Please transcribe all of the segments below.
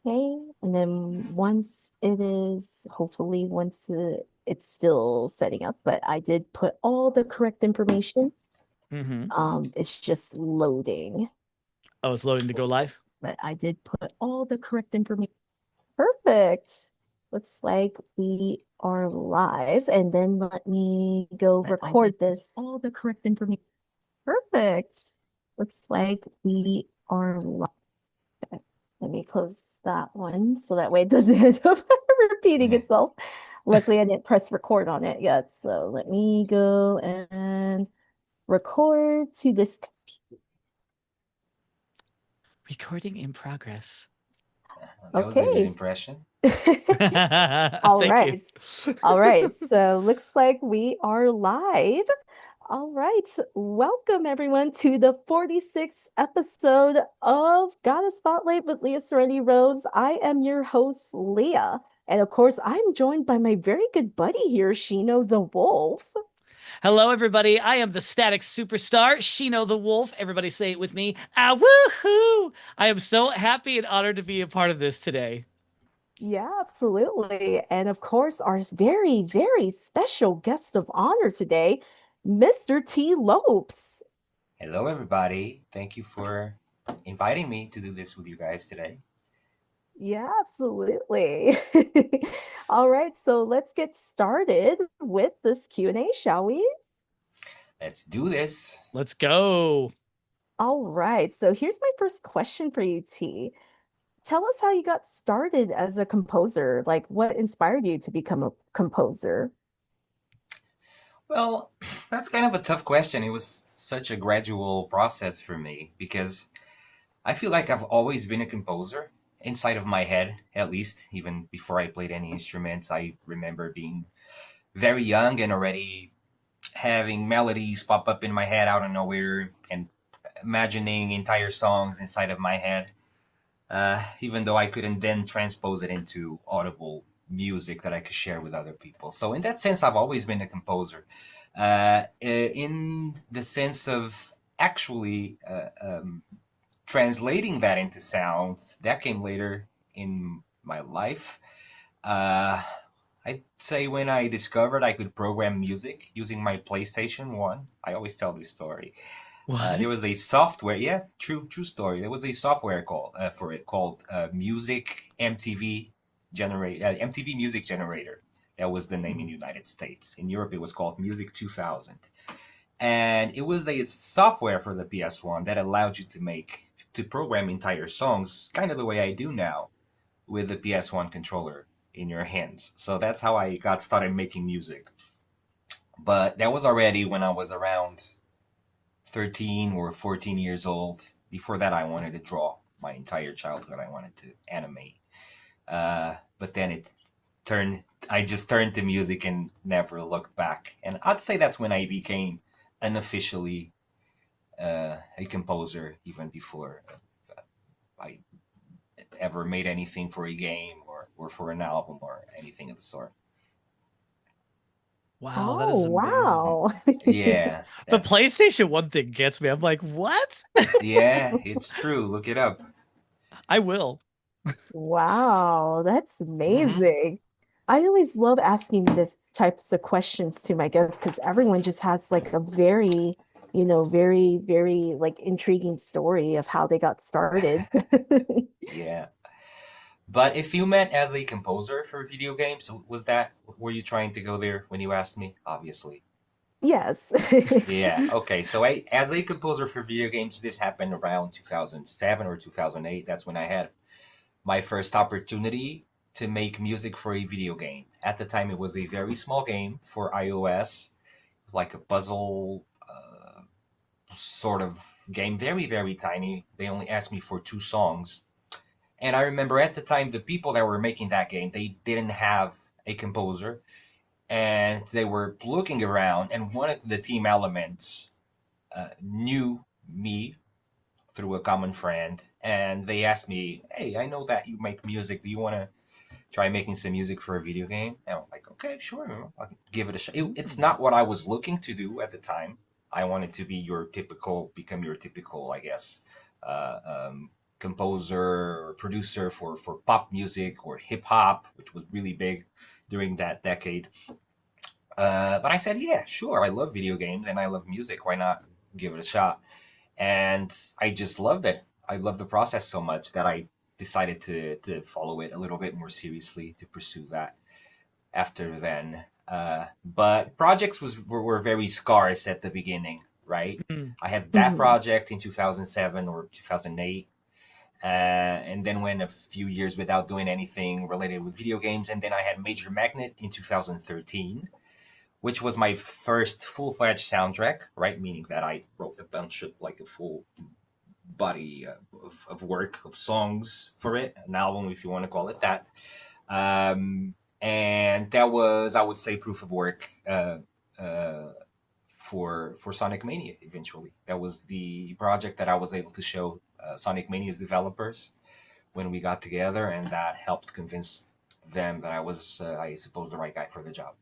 Okay, and then it's still setting up, but I did put all the correct information. Mm-hmm. It's just loading, Oh, it's loading to go live. but I did put all the correct information. Perfect. Looks like we are live, and then let me go record this. All the correct information. Perfect. Looks like we are live. Let me close that one so that way it doesn't end up repeating Yeah. itself. Luckily, I didn't press record on it yet. So let me go and record to this. Recording in progress. That was a good Okay. impression. All Thank you. right. All right. So looks like we are live. All right. Welcome everyone to the 46th episode of Got a Spotlight with Liaserenityrose. I am your host, Leah. And of course, I'm joined by my very good buddy here, Shino the Wolf. Hello, everybody. I am the static superstar, Shino the Wolf. Everybody say it with me. Ah, woohoo! I am so happy and honored to be a part of this today. Yeah, absolutely. And of course, our very, very special guest of honor today, Mr. Tee Lopes. Hello, everybody. Thank you for inviting me to do this with you guys today. Yeah, absolutely. All right, so let's get started with this Q&A, shall we? Let's do this. Let's go. All right, so here's my first question for you, T. Tell us how you got started as a composer. Like, what inspired you to become a composer? Well, that's kind of a tough question. It was such a gradual process for me because I feel like I've always been a composer inside of my head, at least, even before I played any instruments. I remember being very young and already having melodies pop up in my head out of nowhere and imagining entire songs inside of my head. Even though I couldn't then transpose it into audible music that I could share with other people. So, in that sense, I've always been a composer. In the sense of actually translating that into sound, that came later in my life. Uh, I'd say when I discovered I could program music using my PlayStation 1, I always tell this story. There What? was a software, yeah, true story. There was a software called Music MTV MTV Music Generator. That was the name in the United States. In Europe, it was called Music 2000, and it was a software for the PS1 that allowed you to program entire songs, kind of the way I do now with the PS1 controller in your hands. So that's how I got started making music. But that was already when I was around 13 or 14 years old. Before that, I wanted to draw my entire childhood. I wanted to animate. But then I just turned to music and never looked back. And I'd say that's when I became unofficially a composer, even before I ever made anything for a game or for an album or anything of the sort. Wow, that Oh, is amazing. wow. Yeah, The that's PlayStation 1 thing gets me. I'm like, what? yeah, it's true. Look it up. I will. Wow, that's Hmm. amazing. I always love asking this types of questions to my guests because everyone just has like a very, very, very like intriguing story of how they got started. Yeah. But if you meant as a composer for video games, were you trying to go there when you asked me? Obviously. Yes. Yeah. Okay. So as a composer for video games, this happened around 2007 or 2008. That's when I had my first opportunity to make music for a video game. At the time, it was a very small game for iOS, like a puzzle sort of game, very, very tiny. They only asked me for two songs. And I remember at the time, the people that were making that game, they didn't have a composer. And they were looking around, and one of the team elements knew me through a common friend. And they asked me, "Hey, I know that you make music. Do you want to try making some music for a video game?" And I'm like, "Okay, sure. I'll give it a shot." It's Hmm. not what I was looking to do at the time. I wanted to become your typical, I guess, uh, um, composer or producer for pop music or hip hop, which was really big during that decade. But I said, yeah, sure. I love video games and I love music. Why not give it a shot? And I just loved it. I loved the process so much that I decided to follow it a little bit more seriously, to pursue that after then. But projects were very scarce at the beginning, right? Mm. I had that Mhm. project in 2007 or 2008. And then went a few years without doing anything related with video games. And then I had Major Magnet in 2013, which was my first full-fledged soundtrack, right? Meaning that I wrote a bunch of, like, a full body of work, of songs for it, an album, if you want to call it that. And that was, I would say, proof of work for Sonic Mania eventually. That was the project that I was able to show Sonic Mania's developers when we got together, and that helped convince them that I was, I suppose, the right guy for the job.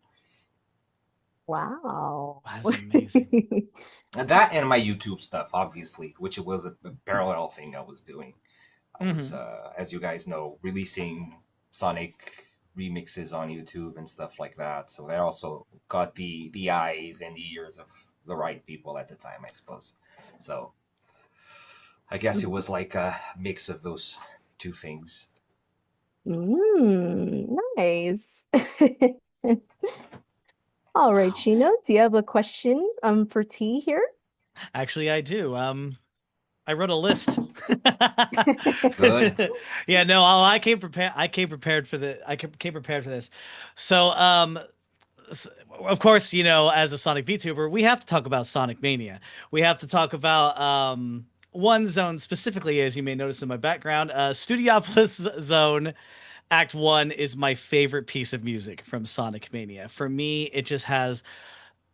Wow. That's amazing. That and my YouTube stuff, obviously, which it was a parallel thing I was doing. I was, as you guys know, releasing Sonic remixes on YouTube and stuff like that. So that also got the eyes and the ears of the right people at the time, I suppose. So I guess it was like a mix of those two things. Nice. All right, Chino, do you have a question for T here? Actually, I do. I wrote a list. Good. Yeah, no, I came prepared. I came prepared for this. So, of course, you know, as a Sonic VTuber, we have to talk about Sonic Mania. We have to talk about one zone specifically, as you may notice in my background. Studiopolis Zone Act 1 is my favorite piece of music from Sonic Mania. For me, it just has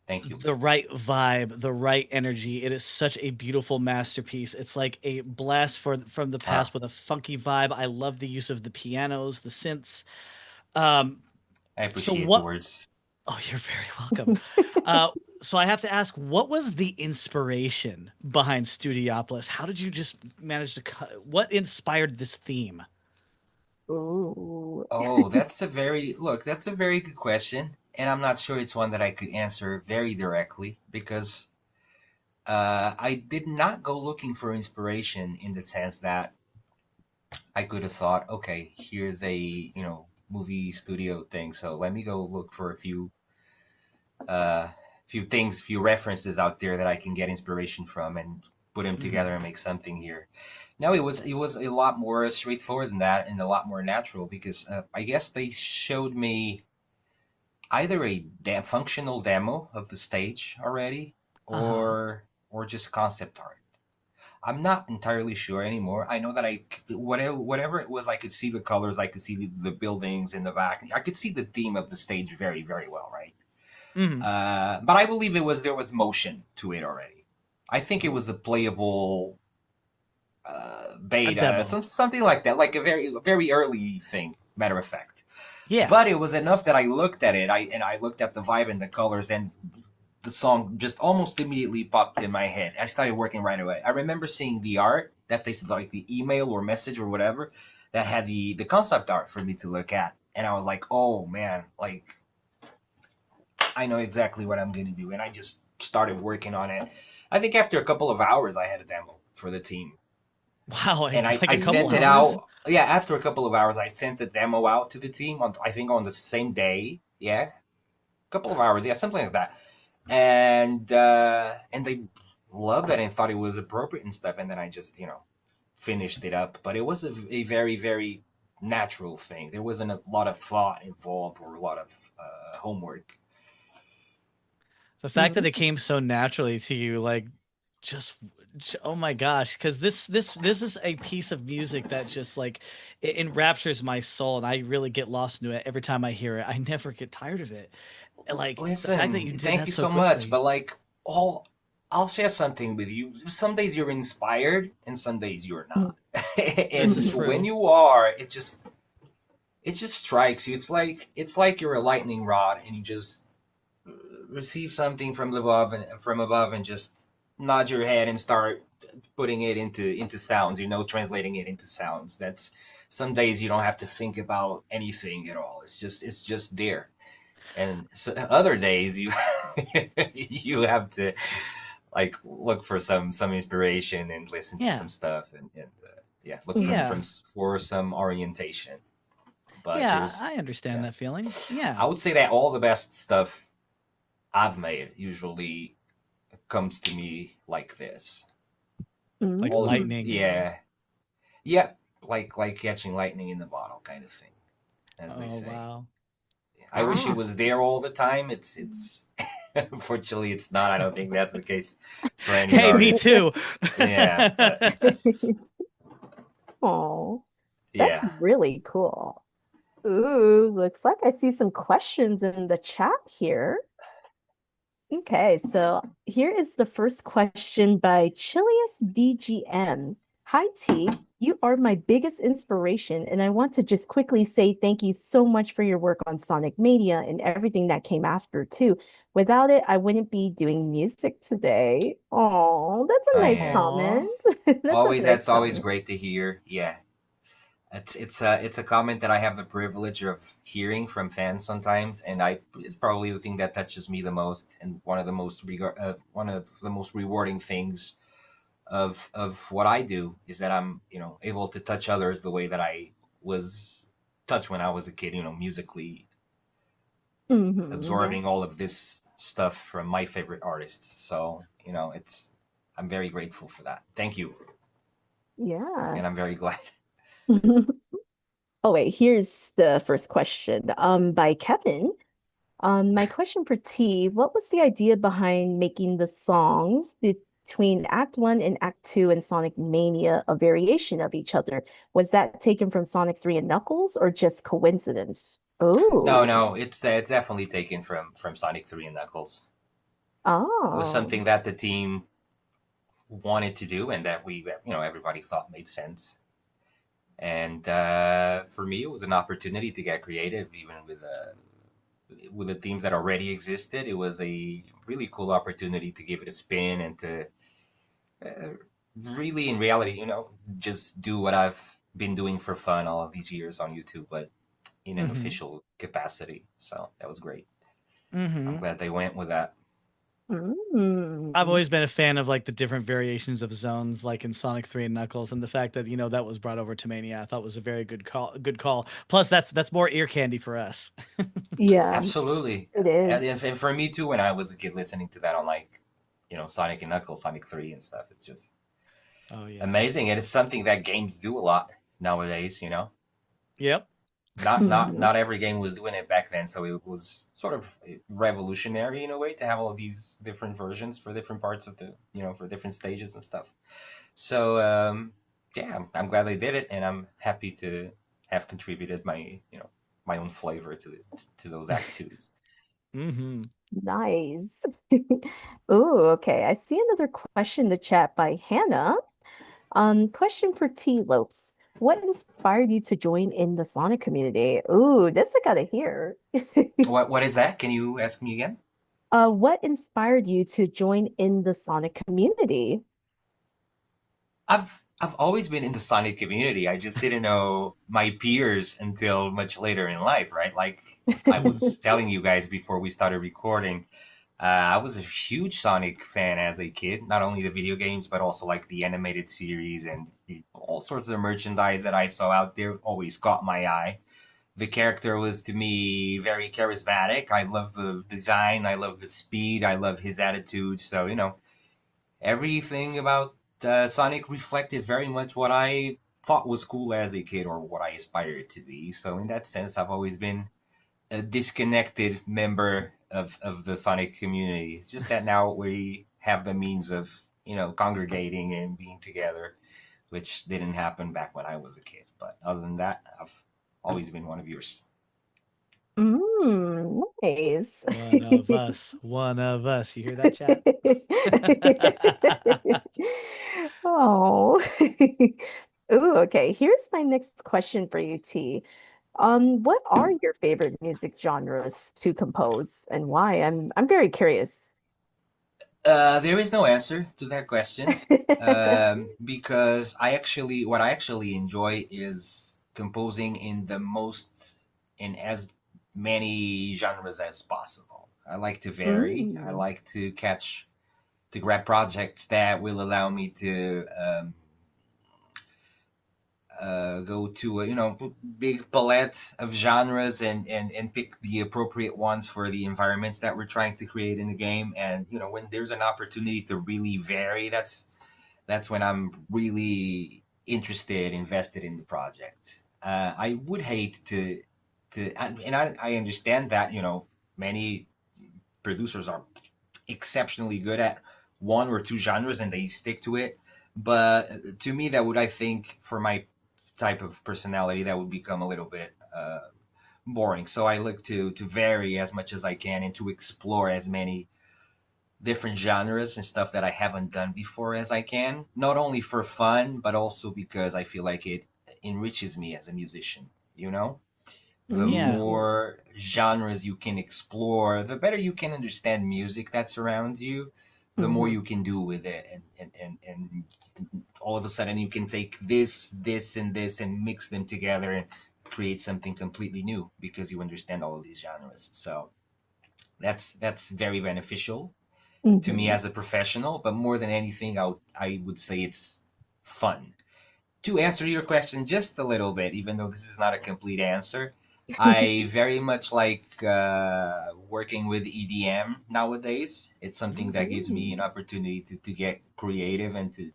Thank you. the right vibe, the right energy. It is such a beautiful masterpiece. It's like a blast from the past with a funky vibe. I love the use of the pianos, the synths. I appreciate the words. Oh, you're very welcome. So I have to ask, what was the inspiration behind Studiopolis? How did you just manage to what inspired this theme? Ooh. Oh, that's a very good question. And I'm not sure it's one that I could answer very directly because I did not go looking for inspiration in the sense that I could have thought, okay, here's a, movie studio thing. So let me go look for a few references out there that I can get inspiration from and put them together and make something here. No, it was a lot more straightforward than that and a lot more natural because I guess they showed me either a functional demo of the stage already or just concept art. I'm not entirely sure anymore. I know that whatever it was, I could see the colors, I could see the buildings in the back. I could see the theme of the stage very, very well, right? But I believe there was motion to it already. I think it was a playable beta, something like that, like a very, very early thing, matter of fact. Yeah. But it was enough that I looked at it, I looked at the vibe and the colors, and the song just almost immediately popped in my head. I started working right away. I remember seeing the art that they said, like the email or message or whatever, that had the concept art for me to look at. And I was like, oh man, like, I know exactly what I'm going to do. And I just started working on it. I think after a couple of hours, I had a demo for the team. Wow. And I sent it out. Yeah, after a couple of hours, I sent the demo out to the team, I think on the same day. Yeah. A couple of hours. Yeah, something like that. And they loved it and thought it was appropriate and stuff. And then I just, finished it up. But it was a very, very natural thing. There wasn't a lot of thought involved or a lot of homework. The fact that it came so naturally to you, like, just oh my gosh, because this is a piece of music that just like it enraptures my soul, and I really get lost into it every time I hear it. I never get tired of it. Like, listen, the fact that you did thank that you so so quickly. much, but like, I'll share something with you. Some days you're inspired, and some days you're not. And when you are, it just strikes you. It's like you're a lightning rod, and you just receive something from above and just nod your head and start putting it into sounds, translating it into sounds. That's some days you don't have to think about anything at all. It's just there. And so other days you you have to like look for some inspiration and listen to Yeah. some stuff and yeah, look Yeah. for some orientation. But Yeah, I understand yeah. that feeling. Yeah. I would say that all the best stuff I've made usually comes to me like this. Like All of, lightning. yeah, yeah, like catching lightning in the bottle kind of thing, as they Oh, say. wow. I wish it was there all the time. It's unfortunately it's not. I don't think that's the case for any Hey, me artist. too. Yeah, but Oh, that's yeah. really cool. Ooh, looks like I see some questions in the chat here. Okay, so here is the first question by Chilius BGM. Hi, T. You are my biggest inspiration, and I want to just quickly say thank you so much for your work on Sonic Mania and everything that came after, too. Without it, I wouldn't be doing music today. Oh, that's a Oh nice yeah. comment. That's always great to hear. Yeah. It's a comment that I have the privilege of hearing from fans sometimes, and it's probably the thing that touches me the most, and one of the most rewarding things of what I do is that I'm able to touch others the way that I was touched when I was a kid, musically Yeah. absorbing all of this stuff from my favorite artists. So I'm very grateful for that. Thank you, Yeah. and I'm very glad. Oh wait, here's the first question. By Kevin. My question for T, what was the idea behind making the songs between Act 1 and Act 2 and Sonic Mania a variation of each other? Was that taken from Sonic 3 and Knuckles or just coincidence? Oh. No, it's definitely taken from Sonic 3 and Knuckles. It was Oh. something that the team wanted to do and that everybody thought made sense. And for me, it was an opportunity to get creative, even with the themes that already existed. It was a really cool opportunity to give it a spin and to really, in reality, just do what I've been doing for fun all of these years on YouTube, but in an official capacity. So that was great. I'm glad they went with that. I've always been a fan of like the different variations of zones, like in Sonic 3 and Knuckles, and the fact that that was brought over to Mania, I thought was a very good call. Good call. Plus, that's more ear candy for us. Yeah, Absolutely. it is. And for me too, when I was a kid listening to that on Sonic and Knuckles, Sonic 3 and stuff, it's just amazing. And it's something that games do a lot nowadays, Yep. Not every game was doing it back then, so it was sort of revolutionary in a way to have all of these different versions for different parts of for different stages and stuff. So yeah, I'm glad they did it, and I'm happy to have contributed my my own flavor to those Act Twos. Nice. Oh, okay. I see another question in the chat by Hannah. Question for Tee Lopes. What inspired you to join in the Sonic community? Ooh, this I gotta hear. What is that? Can you ask me again? What inspired you to join in the Sonic community? I've always been in the Sonic community. I just didn't know my peers until much later in life, right? Like I was telling you guys before we started recording, I was a huge Sonic fan as a kid. Not only the video games, but also like the animated series and all sorts of merchandise that I saw out there always caught my eye. The character was to me very charismatic. I love the design. I love the speed. I love his attitude. So everything about Sonic reflected very much what I thought was cool as a kid or what I aspired to be. So in that sense, I've always been a disconnected member of the Sonic community. It's just that now we have the means of congregating and being together, which didn't happen back when I was a kid. But other than that, I've always been one of yours. Nice. One of us. One of us. You hear that, chat? Oh. Ooh, okay. Here's my next question for you, T. What are your favorite music genres to compose and why? I'm very curious. There is no answer to that question, because what I actually enjoy is composing in as many genres as possible. I like to vary. I Mm. like to grab projects that will allow me to go to a big palette of genres and pick the appropriate ones for the environments that we're trying to create in the game. And when there's an opportunity to really vary, that's when I'm really invested in the project. I would hate and I understand that many producers are exceptionally good at one or two genres and they stick to it. But to me, I think for my type of personality, that would become a little bit boring. So I look to vary as much as I can and to explore as many different genres and stuff that I haven't done before as I can. Not only for fun, but also because I feel like it enriches me as a musician. The Yeah. more genres you can explore, the better you can understand music that surrounds you, the more Mhm. you can do with it. And all of a sudden you can take this, and this and mix them together and create something completely new because you understand all of these genres. So that's very beneficial to me Mhm. as a professional, but more than anything, I would say it's fun. To answer your question just a little bit, even though this is not a complete answer, I very much like working with EDM nowadays. It's something that gives me an Mm. opportunity to get creative and to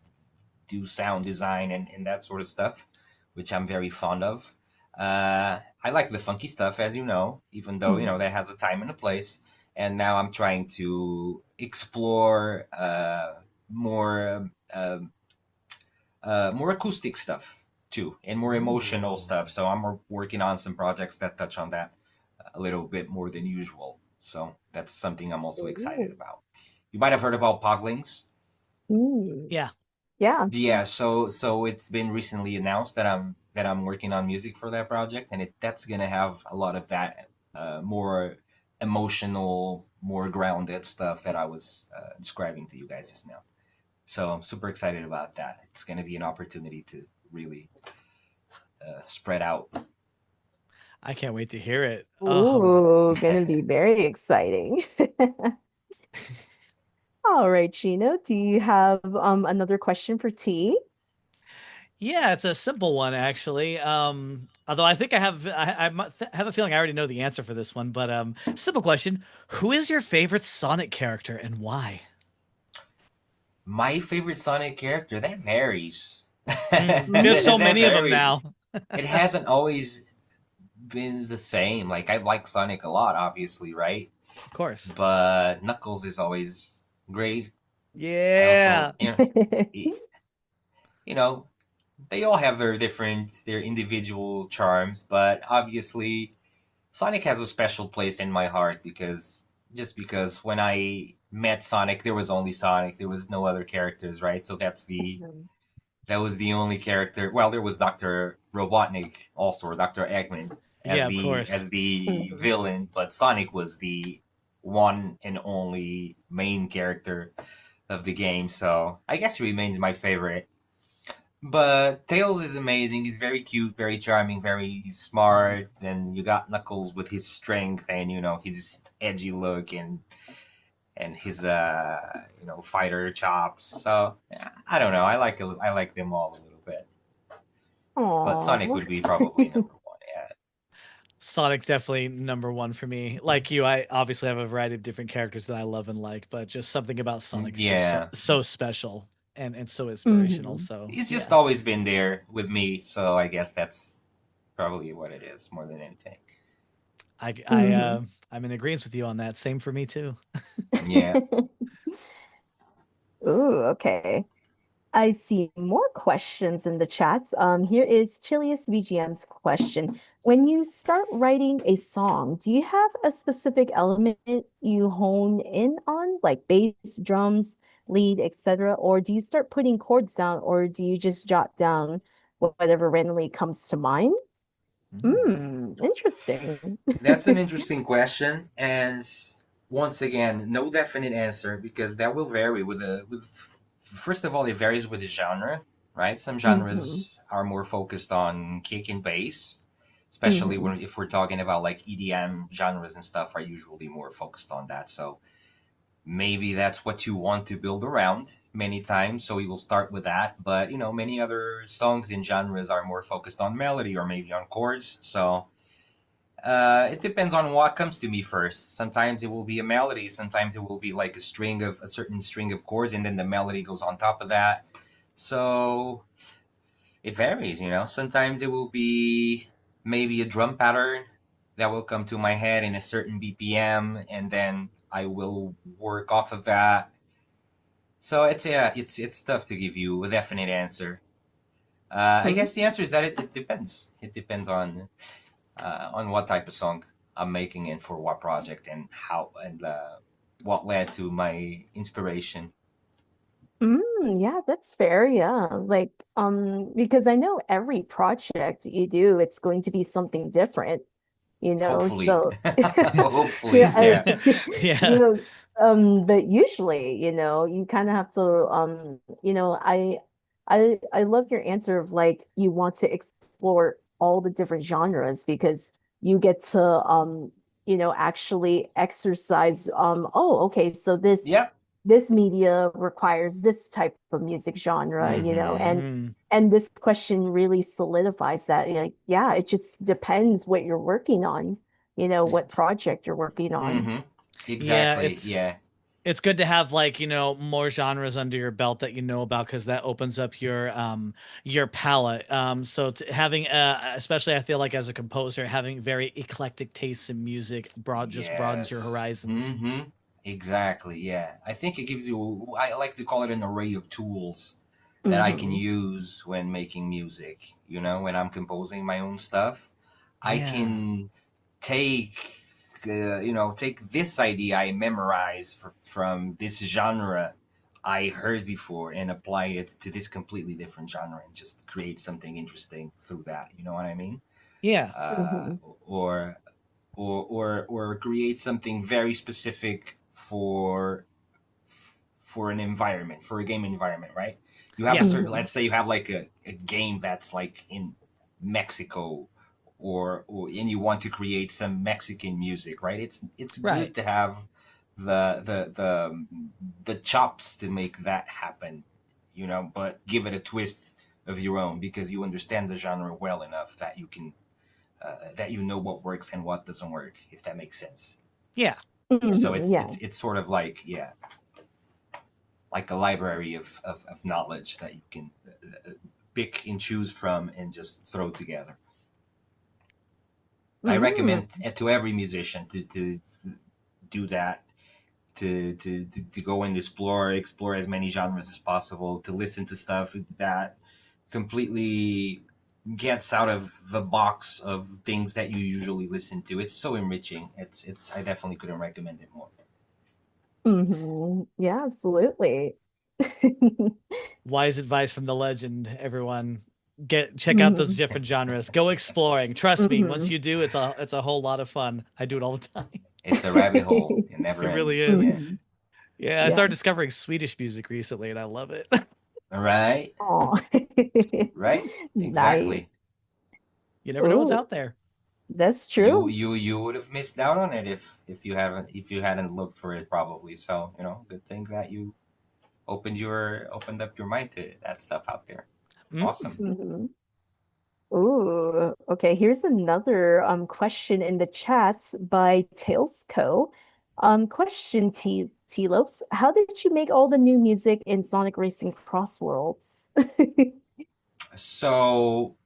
do sound design and that sort of stuff, which I'm very fond of. I like the funky stuff, as you know, even though Mhm. that has a time and a place. And now I'm trying to explore more more acoustic stuff too, and more emotional stuff. So I'm working on some projects that touch on that a little bit more than usual. So that's something I'm also excited Ooh. about. You might have heard about Poglings. Mm. Yeah. Yeah. Yeah, so it's been recently announced that I'm working on music for that project, and that's gonna have a lot of that more emotional, more grounded stuff that I was describing to you guys just now. So I'm super excited about that. It's gonna be an opportunity to really spread out. I can't wait to hear it. Ooh, gonna be very exciting. All right, Chino, do you have another question for T? Yeah, it's a simple one actually. Although I think have a feeling I already know the answer for this one, but simple question: who is your favorite Sonic character and why? My favorite Sonic character, that varies. There's so That many of them varies. now. It hasn't always been the same. Like I like Sonic a lot, obviously, right? Of course. But Knuckles is always great. I also, Yeah. y- you know, they all have their individual charms, but obviously Sonic has a special place in my heart because when I met Sonic, there was only Sonic. There was no other characters, right? So that was the only character. Well, there was Doctor Robotnik also, or Doctor Eggman Yeah, of as course. the Mhm. villain, but Sonic was the one and only main character of the game. So I guess he remains my favorite. But Tails is amazing. He's very cute, very charming, very smart. And you got Knuckles with his strength and his edgy look and his fighter chops. So I don't know. I like them all a little bit. But Sonic Aw. would be probably number one. Yeah. Sonic definitely number one for me. Like you, I obviously have a variety of different characters that I love and like, but just something about Sonic is just Yeah. so special and so inspirational. Mhm. So He's just yeah, always been there with me, so I guess that's probably what it is more than anything. I I Mhm. uh, I'm in agreement with you on that. Same for me too. Yeah. Ooh, okay. I see more questions in the chats. Here is Chilius BGM's question. When you start writing a song, do you have a specific element you hone in on, like bass, drums, lead, etc., or do you start putting chords down, or do you just jot down whatever randomly comes to mind? Mm. Hmm, interesting. That's an interesting question, and Once again, no definite answer because that will vary with. First of all, it varies with the genre, right? Some Mm-hmm. genres are more focused on kick and bass, especially Mm-hmm. when if we're talking about like EDM genres and stuff are usually more focused on that. So maybe that's what you want to build around many times. So you will start with that. But many other songs in genres are more focused on melody or maybe on chords. So it depends on what comes to me first. Sometimes it will be a melody. Sometimes it will be like a certain string of chords, and then the melody goes on top of that. So it varies. Sometimes it will be maybe a drum pattern that will come to my head in a certain BPM, and then I will work off of that. So it's tough to give you a definite answer. I guess the answer is that it depends. It depends on what type of song I'm making and for what project and how and what led to my inspiration. Yeah, that's fair. Yeah. Like, because I know every project you do, it's going to be something different, Hopefully, so hopefully, yeah, yeah, you Yeah. know, but usually, you kind of have to, I love your answer of like you want to explore all the different genres because you get to, actually exercise, oh, okay, so yep. this media requires this type of music genre, Mm-hmm. and this question really solidifies that. Like, yeah, it just depends what you're working on, what project you're working on. Mm-hmm. Yeah, Exactly. Yeah. it's good to have like, more genres under your belt that you know about because that opens up your palette. So having especially I feel like as a composer, having very eclectic tastes in music just broadens your Yes. horizons. Mm-hmm. Exactly. Yeah. I think it gives you. I like to call it an array of tools that I can Hmm. use when making music. When I'm composing my own stuff, I Yeah. can take take this idea I memorized from this genre I heard before and apply it to this completely different genre and just create something interesting through that. You know what I mean? Yeah. Uh, Hmm. or or create something very specific for an environment, for a game environment, right? You have a Yeah. certain, Hmm. let's say you have like a game that's like in Mexico, or and you want to create some Mexican music, right? It's Right. good to have the chops to make that happen, but give it a twist of your own because you understand the genre well enough that you can that you know what works and what doesn't work, if that makes sense. Yeah. So Hmm. it's Yeah. it's it's sort of like, yeah, like a library of knowledge that you can pick and choose from and just throw together. I Mm. recommend to every musician to do that, to go and explore as many genres as possible, to listen to stuff that completely gets out of the box of things that you usually listen to. It's so enriching. It's I definitely couldn't recommend it more. Hmm. Yeah, absolutely. Wise advice from the legend, everyone. Check out those Hmm. different genres. Go exploring. Trust me, once Hmm. you do, it's a whole lot of fun. I do it all the time. It's a rabbit hole. It never It really ends. is. Yeah. Hmm. Yeah, I Yeah. started discovering Swedish music recently and I love it. All right. Oh, Right. nice. Exactly. You never know what's Oh, out there. that's you true. you you would have missed out on it if you hadn't looked for it, probably. So good thing that you opened up your mind to that stuff out there. Mm. Awesome. Hmm. Ooh, okay. Here's another question in the chat by Tailsco. Question T Lopes. How did you make all the new music in Sonic Racing Crossworlds? So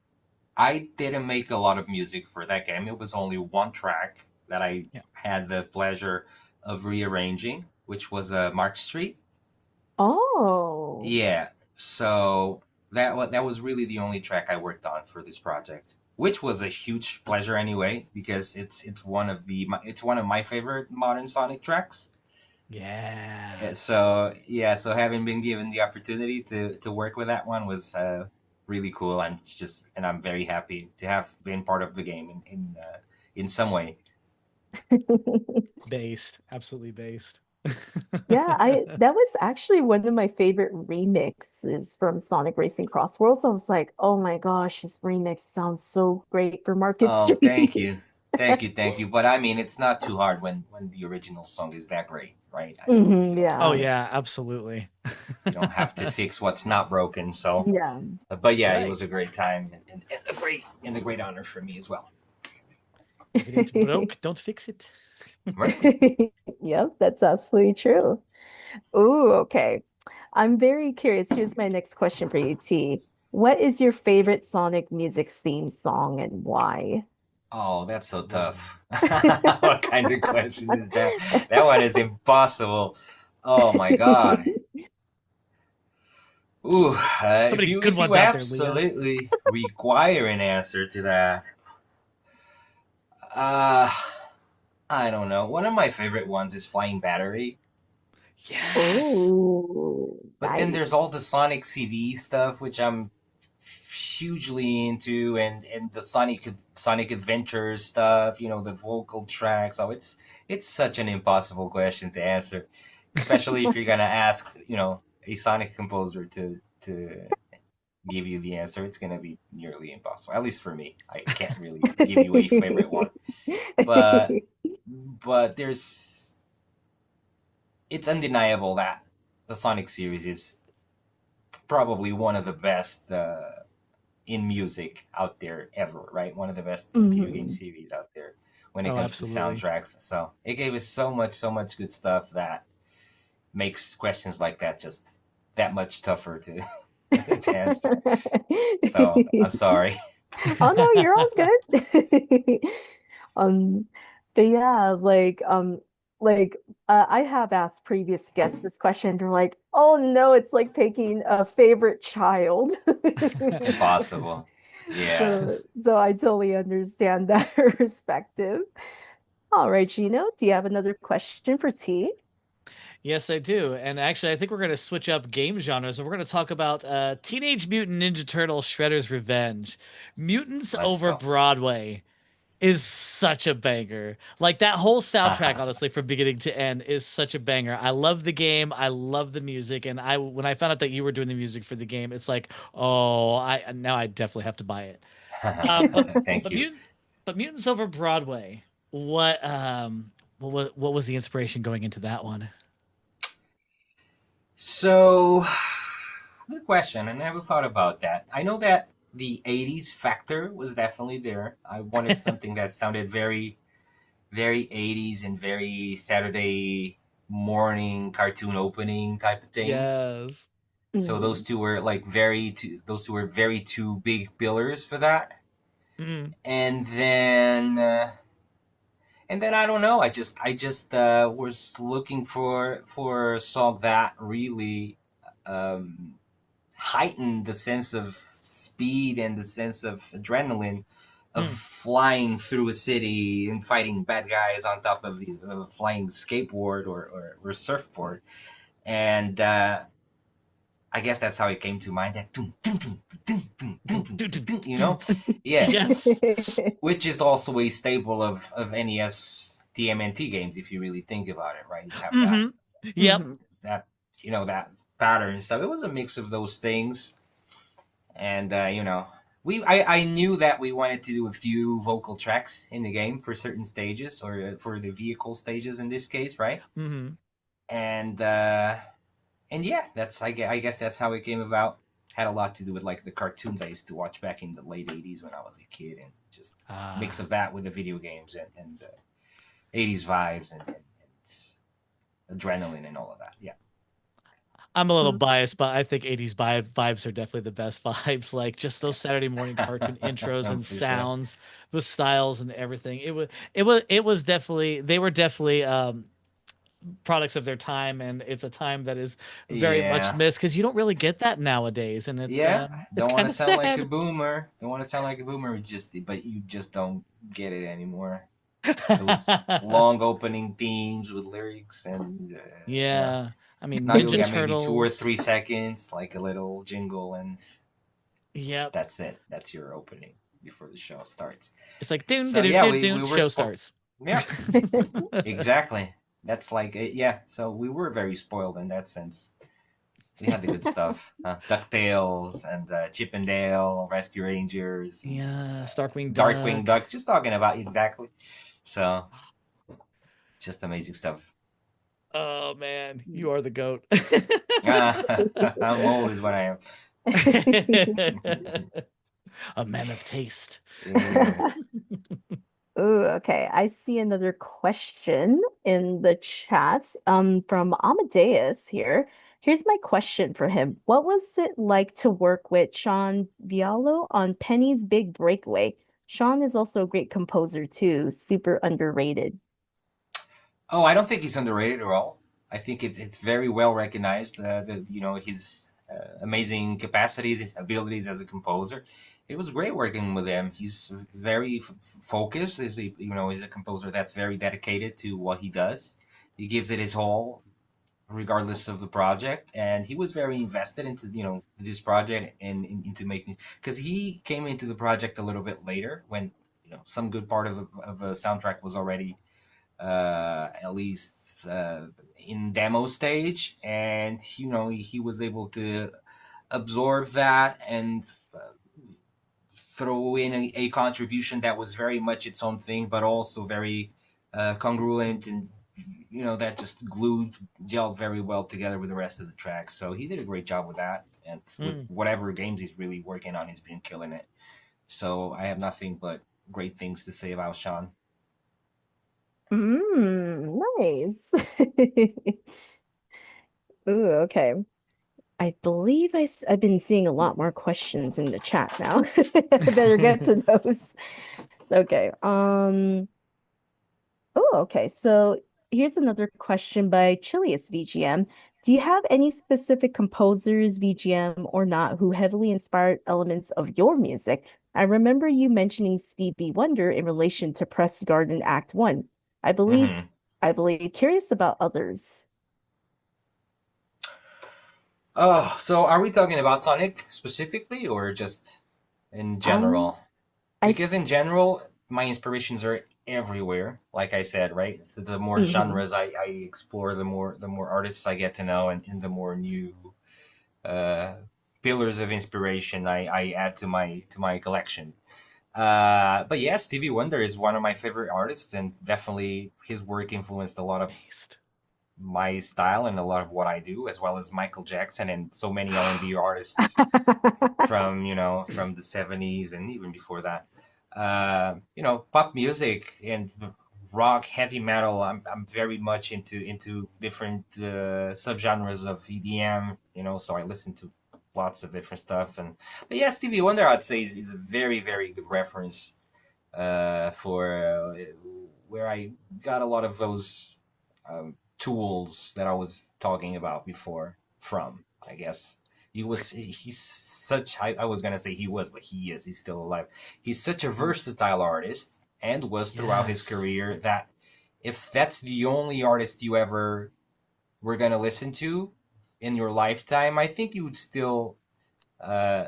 I didn't make a lot of music for that game. It was only one track that I Yeah. had the pleasure of rearranging, which was Mark Street. Oh. Yeah. So that was really the only track I worked on for this project, which was a huge pleasure anyway because it's one of my favorite modern Sonic tracks. Yeah. So yeah, so having been given the opportunity to work with that one was really cool. I'm very happy to have been part of the game in some way. Based, absolutely based. Yeah, that was actually one of my favorite remixes from Sonic Racing Crossworlds. I was like, oh my gosh, this remix sounds so great for Market Oh, thank you. Street. Thank you. But I mean, it's not too hard when the original song is that great, right? I mean, Hmm, Oh yeah. yeah, absolutely. you don't have to fix what's not broken. So, Yeah. but yeah, it Right. was a great time and a great honor for me as well. If it ain't broke, don't fix it. Right. Yep, that's absolutely true. Ooh, okay. I'm very curious. Here's my next question for you, T. What is your favorite Sonic music theme song and why? Oh, that's so tough. What kind of question is that? That one is impossible. Oh my God. Ooh, So many good if you ones out there, Leah. absolutely require an answer to that, uh, I don't know. One of my favorite ones is Flying Battery, Yes. Oh, but then nice. there's all the Sonic CD stuff, which I'm hugely into, and the Sonic Adventures stuff. You know, the vocal tracks. Oh, it's such an impossible question to answer, especially if you're gonna ask, you know, a Sonic composer to give you the answer. It's gonna be nearly impossible. At least for me, I can't really give you a favorite one. But there's it's undeniable that the Sonic series is probably one of the best in music out there ever, right? One of the best video game Mhm. series out there when it Oh, comes to absolutely. soundtracks. So it gave us so much good stuff that makes questions like that just that much tougher to to answer. So I'm sorry. Oh no, you're all good. Um, but yeah, like I have asked previous guests this question. They're like, "Oh no, it's like picking a favorite child." It's impossible. Yeah. So I totally understand that perspective. All right, Gino, do you have another question for T? Yes, I do. And actually, I think we're going to switch up game genres and we're going to talk about Teenage Mutant Ninja Turtles Shredder's Revenge. Mutants Let's over go. Broadway is such a banger. Like that whole soundtrack, honestly, from beginning to end, is such a banger. I love the game. I love the music. And I, when I found out that you were doing the music for the game, it's like, oh, I now I definitely have to buy it. Uh, but Thank but you. mutant but Mutants over Broadway. What was the inspiration going into that one? So, good question. I never thought about that. I know that the 80s factor was definitely there. I wanted something that sounded very 80s and very Saturday morning cartoon opening type of thing. Yes. So those Mhm. two were like those two were very two big pillars for that. Mm. And then I don't know. I just was looking for a song that really um, heightened the sense of speed and the sense of adrenaline of Mm. flying through a city and fighting bad guys on top of a flying skateboard or surfboard. And I guess that's how it came to mind. That you know, yeah, Yes. which is also a staple of NES TMNT games if you really think about it, right? You have that Hmm. Yep. Mhm. that that pattern and stuff. It was a mix of those things, and I knew that we wanted to do a few vocal tracks in the game for certain stages or for the vehicle stages in this case, right? Hmm. And yeah, I guess that's how it came about. Had a lot to do with like the cartoons I used to watch back in the late '80s when I was a kid, and just mix Ah. of that with the video games and '80s vibes and adrenaline and all of that. Yeah. I'm a little Mm. biased, but I think 80s vibes are definitely the best vibes. Like just those Saturday morning cartoon intros and For sure. sounds, the styles and everything. It was definitely they were definitely products of their time, and it's a time that is very much Yeah. missed because you don't really get that nowadays, and Yeah. it's Don't want kind to of sound like a sad. boomer. Don't want to sound like a boomer. But you just don't get it anymore. Those long opening themes with lyrics and Yeah. I mean, now you'll Ninja get maybe 2 or 3 Turtles. seconds, like a little jingle, and Yep. that's it. That's your opening before the show starts. It's like doon So doon yeah, doon we doon were show starts. Yeah, exactly. That's like yeah. So we were very spoiled in that sense. We had the good stuff. DuckTales and Chip and Dale, Rescue Rangers, and, Yeah, Starkwing Darkwing Duck. Duck. Just talking about exactly. So just amazing stuff. Oh man, you are the goat. I'm old, is what I am. A man of taste. Yeah. Ooh, okay. I see another question in the chat from Amadeus here. Here's my question for him. What was it like to work with Sean Vialo on Penny's Big Breakaway? Sean is also a great composer too, super underrated. Oh, I don't think he's underrated at all. I think it's very well recognized. His amazing capacities, his abilities as a composer. It was great working with him. He's very focused. He's a composer that's very dedicated to what he does. He gives it his all, regardless of the project. And he was very invested into this project and into making, because he came into the project a little bit later when some good part of a soundtrack was already at least in demo stage, and he was able to absorb that and throw in a contribution that was very much its own thing, but also very congruent, and that just gelled very well together with the rest of the tracks. So he did a great job with that, and with whatever games he's really working on, he's been killing it. So I have nothing but great things to say about Sean. Nice. Ooh, okay. I believe I've been seeing a lot more questions in the chat now. I better get to those. Okay. Oh, okay. So here's another question by Chilius VGM. Do you have any specific composers, VGM or not, who heavily inspired elements of your music? I remember you mentioning Stevie Wonder in relation to Press Garden Act 1. I believe, Mm-hmm. curious about others. Oh, so are we talking about Sonic specifically or just in general? I Because in general, my inspirations are everywhere. Like I said, right? The more mhm. genres I explore, the more artists I get to know, and the more new uh, pillars of inspiration I add to my collection. But yeah, Stevie Wonder is one of my favorite artists, and definitely his work influenced a lot of Taste. my style and a lot of what I do, as well as Michael Jackson and so many R&B artists from the 70s and even before that. Pop music and rock, heavy metal. I'm very much into different subgenres of EDM. So I listen to lots of different stuff. But yeah, Stevie Wonder, I'd say is a very very good reference for where I got a lot of those tools that I was talking about before from. I guess he's such. I was gonna say he was, but he is. He's still alive. He's such a versatile artist, and was throughout his Yes. career, that if that's the only artist you ever were gonna listen to in your lifetime, I think you would still uh,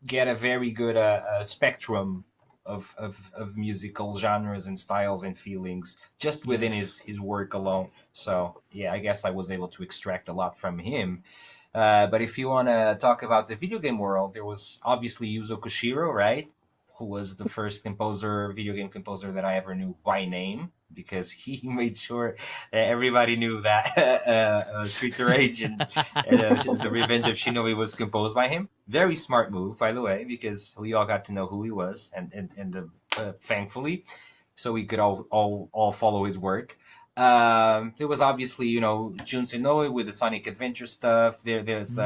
get a very good spectrum of musical genres and styles and feelings just within Yes. his work alone. So yeah, I guess I was able to extract a lot from him. But if you want to talk about the video game world, there was obviously Yuzo Koshiro, right? Who was the first video game composer that I ever knew by name, because he made sure that everybody knew that Streets of Rage and The Revenge of Shinobi was composed by him. Very smart move, by the way, because we all got to know who he was, and thankfully, so we could all follow his work. There was obviously, Jun Senoue with the Sonic Adventure stuff. There's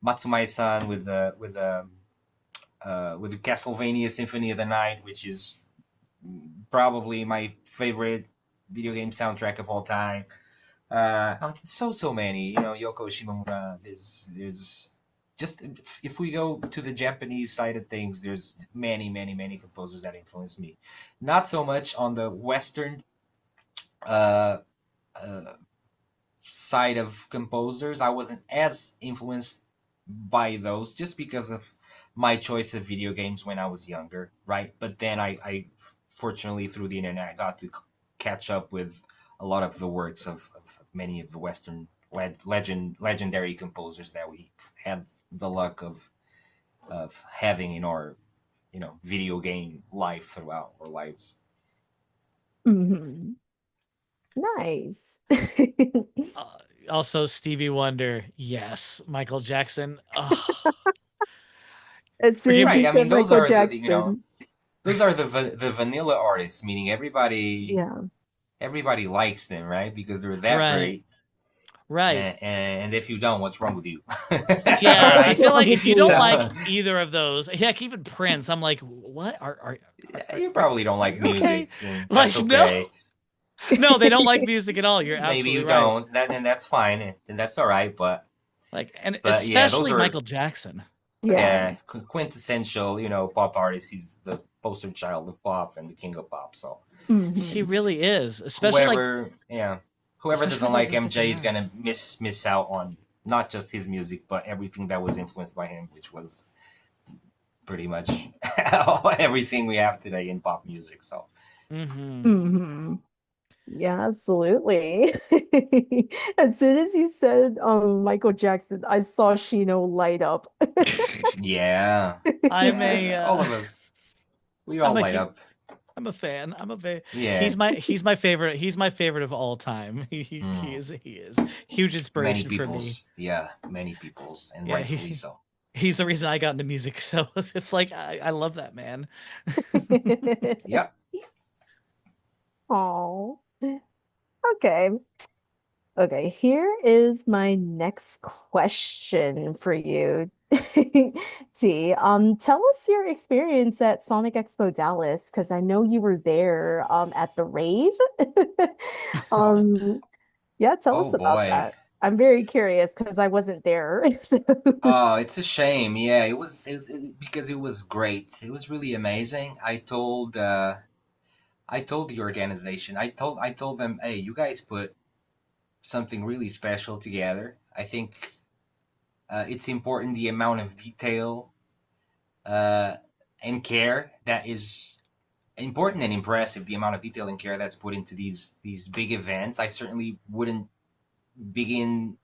Matsumae-san with the Castlevania Symphony of the Night, which is probably my favorite video game soundtrack of all time. So many, Yoko Shimomura. There's just, if we go to the Japanese side of things, there's many many many composers that influenced me. Not so much on the Western uh, uh, side of composers. I wasn't as influenced by those, just because of my choice of video games when I was younger, right? But then I fortunately through the internet, I got to catch up with a lot of the works of many of the Western legendary composers that we had the luck of having in our video game life throughout our lives. Mhm. Nice. Also, Stevie Wonder, yes. Michael Jackson, oh, As soon forgive as Right. you I me. mean, said those Michael are Jackson, those are the vanilla artists, meaning yeah. everybody likes them, right? Because they're that Right, great. right. And if you don't, what's wrong with you? All Yeah, I What's right. feel wrong like with if you don't like So either of those, heck, even Prince, I'm like, what you probably don't are like you okay? music, and that's Like, no, okay. no, they don't like music at all. You're Maybe absolutely you right. don't, and that's fine, and that's all right. Like, and But yeah, those especially are Michael Jackson. Yeah. quintessential, pop artists. He's the poster child of pop and the king of pop. So He Hmm. it's really is, especially like, whoever, yeah, whoever especially doesn't like like those looking MJ is eyes. gonna miss out on not just his music, but everything that was influenced by him, which was pretty much everything we have today in pop music. So Mm-hmm. Hmm. Yeah, absolutely. As soon as you said Michael Jackson, I saw Shino light up. yeah, I'm yeah, a, all of us, we all I'm a, light up. I'm a fan. Yeah. He's my favorite. He's my favorite of all time. Mm. He is huge Many inspiration for me. people's, yeah, many people's, and Yeah, rightfully so. he's the reason I got into music. So it's like I love that man. Yep. Oh, okay. Okay, here is my next question for you, T. Tell us your experience at Sonic Expo Dallas, because I know you were there at the rave. Oh, Um, yeah, tell us oh about boy. that. I'm very curious because I wasn't there. So, Oh, it's a shame. Yeah, because it was great. It was really amazing. I told the organization. I told them, "Hey, you guys put something really special together. I think it's important the amount of detail uh, and care that is important and impressive. The amount of detail and care that's put into these big events. I certainly wouldn't begin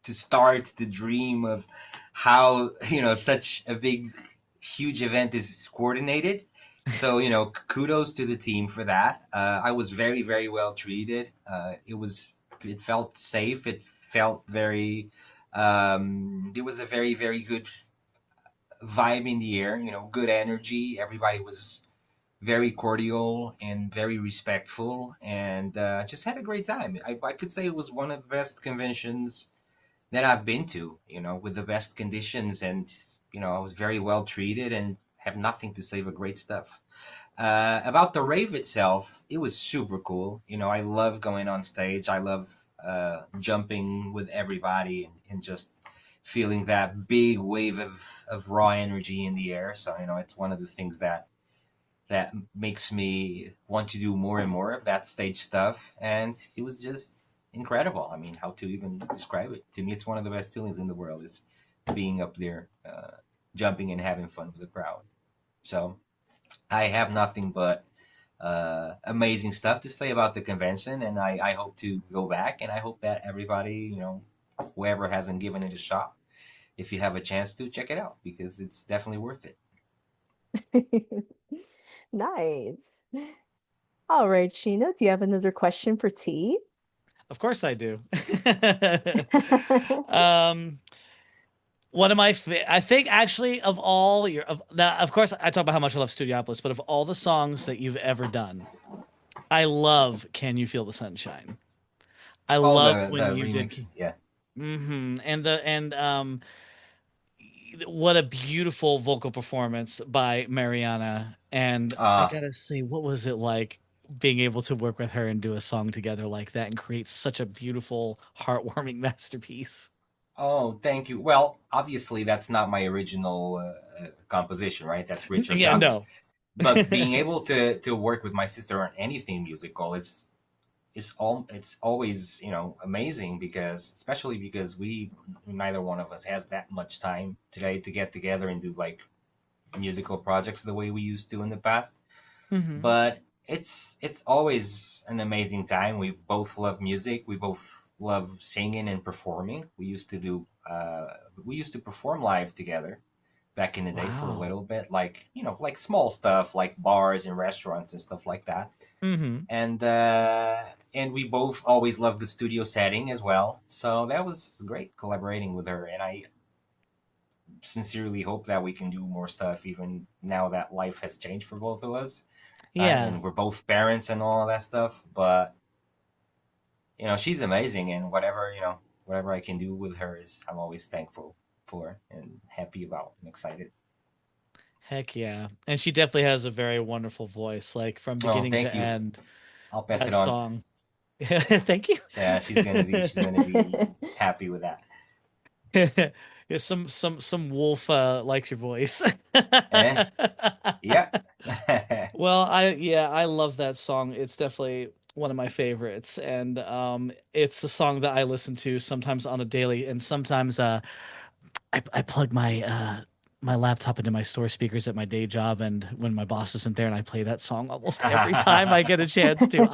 to start the dream of how such a big huge event is coordinated. So kudos to the team for that. I was very very well treated. It felt safe. It felt very it was a very very good vibe in the air, good energy. Everybody was very cordial and very respectful, and just had a great time. I could say it was one of the best conventions that I've been to, with the best conditions, and I was very well treated and have nothing to say but great stuff. About the rave itself, it was super cool. I love going on stage. I love jumping with everybody and just feeling that big wave of raw energy in the air. So it's one of the things that makes me want to do more and more of that stage stuff. And it was just incredible. I mean, how to even describe it? To me, it's one of the best feelings in the world is being up there, jumping and having fun with the crowd. So I have nothing but amazing stuff to say about the convention, and I hope to go back, and I hope that everybody, whoever hasn't given it a shot, if you have a chance to check it out, because it's definitely worth it. nice. All right, Sheena, do you have another question for T? Of course I do. um, one of my I think actually of all your of now, of course I talk about how much I love Studiopolis, but of all the songs that you've ever done, I love "Can You Feel the Sunshine." I Oh, love when the you did. remix, yeah. And what a beautiful vocal performance by Mariana. And I Uh, gotta say, what was it like being able to work with her and do a song together like that and create such a beautiful, heartwarming masterpiece? Oh, thank you. Well, obviously, that's not my original composition, right? That's Richard Yeah, Jacques. no. But being able to work with my sister on anything musical it's always amazing, because especially because we neither one of us has that much time today to get together and do like musical projects the way we used to in the past. Mm-hmm. but it's always an amazing time. We both love music. We both love singing and performing. We used to perform live together back in the day for a Wow. little bit, like like small stuff like bars and restaurants and stuff like that. Mm-hmm. And we both always loved the studio setting as well. So that was great collaborating with her, and I sincerely hope that we can do more stuff even now that life has changed for both of us. Yeah. And we're both parents and all of that stuff. But she's amazing, and whatever I can do with her is I'm always thankful for and happy about and excited. Heck yeah. And she definitely has a very wonderful voice, like from Oh, beginning thank to you. end. I'll pass That it on. song. Thank you. Yeah, she's gonna be happy with that. Yeah, some wolf likes your voice. Eh? Yeah. Well, I love that song. It's definitely one of my favorites, and it's a song that I listen to sometimes on a daily, and sometimes I plug my laptop into my store speakers at my day job, and when my boss isn't there, and I play that song almost every time I get a chance to.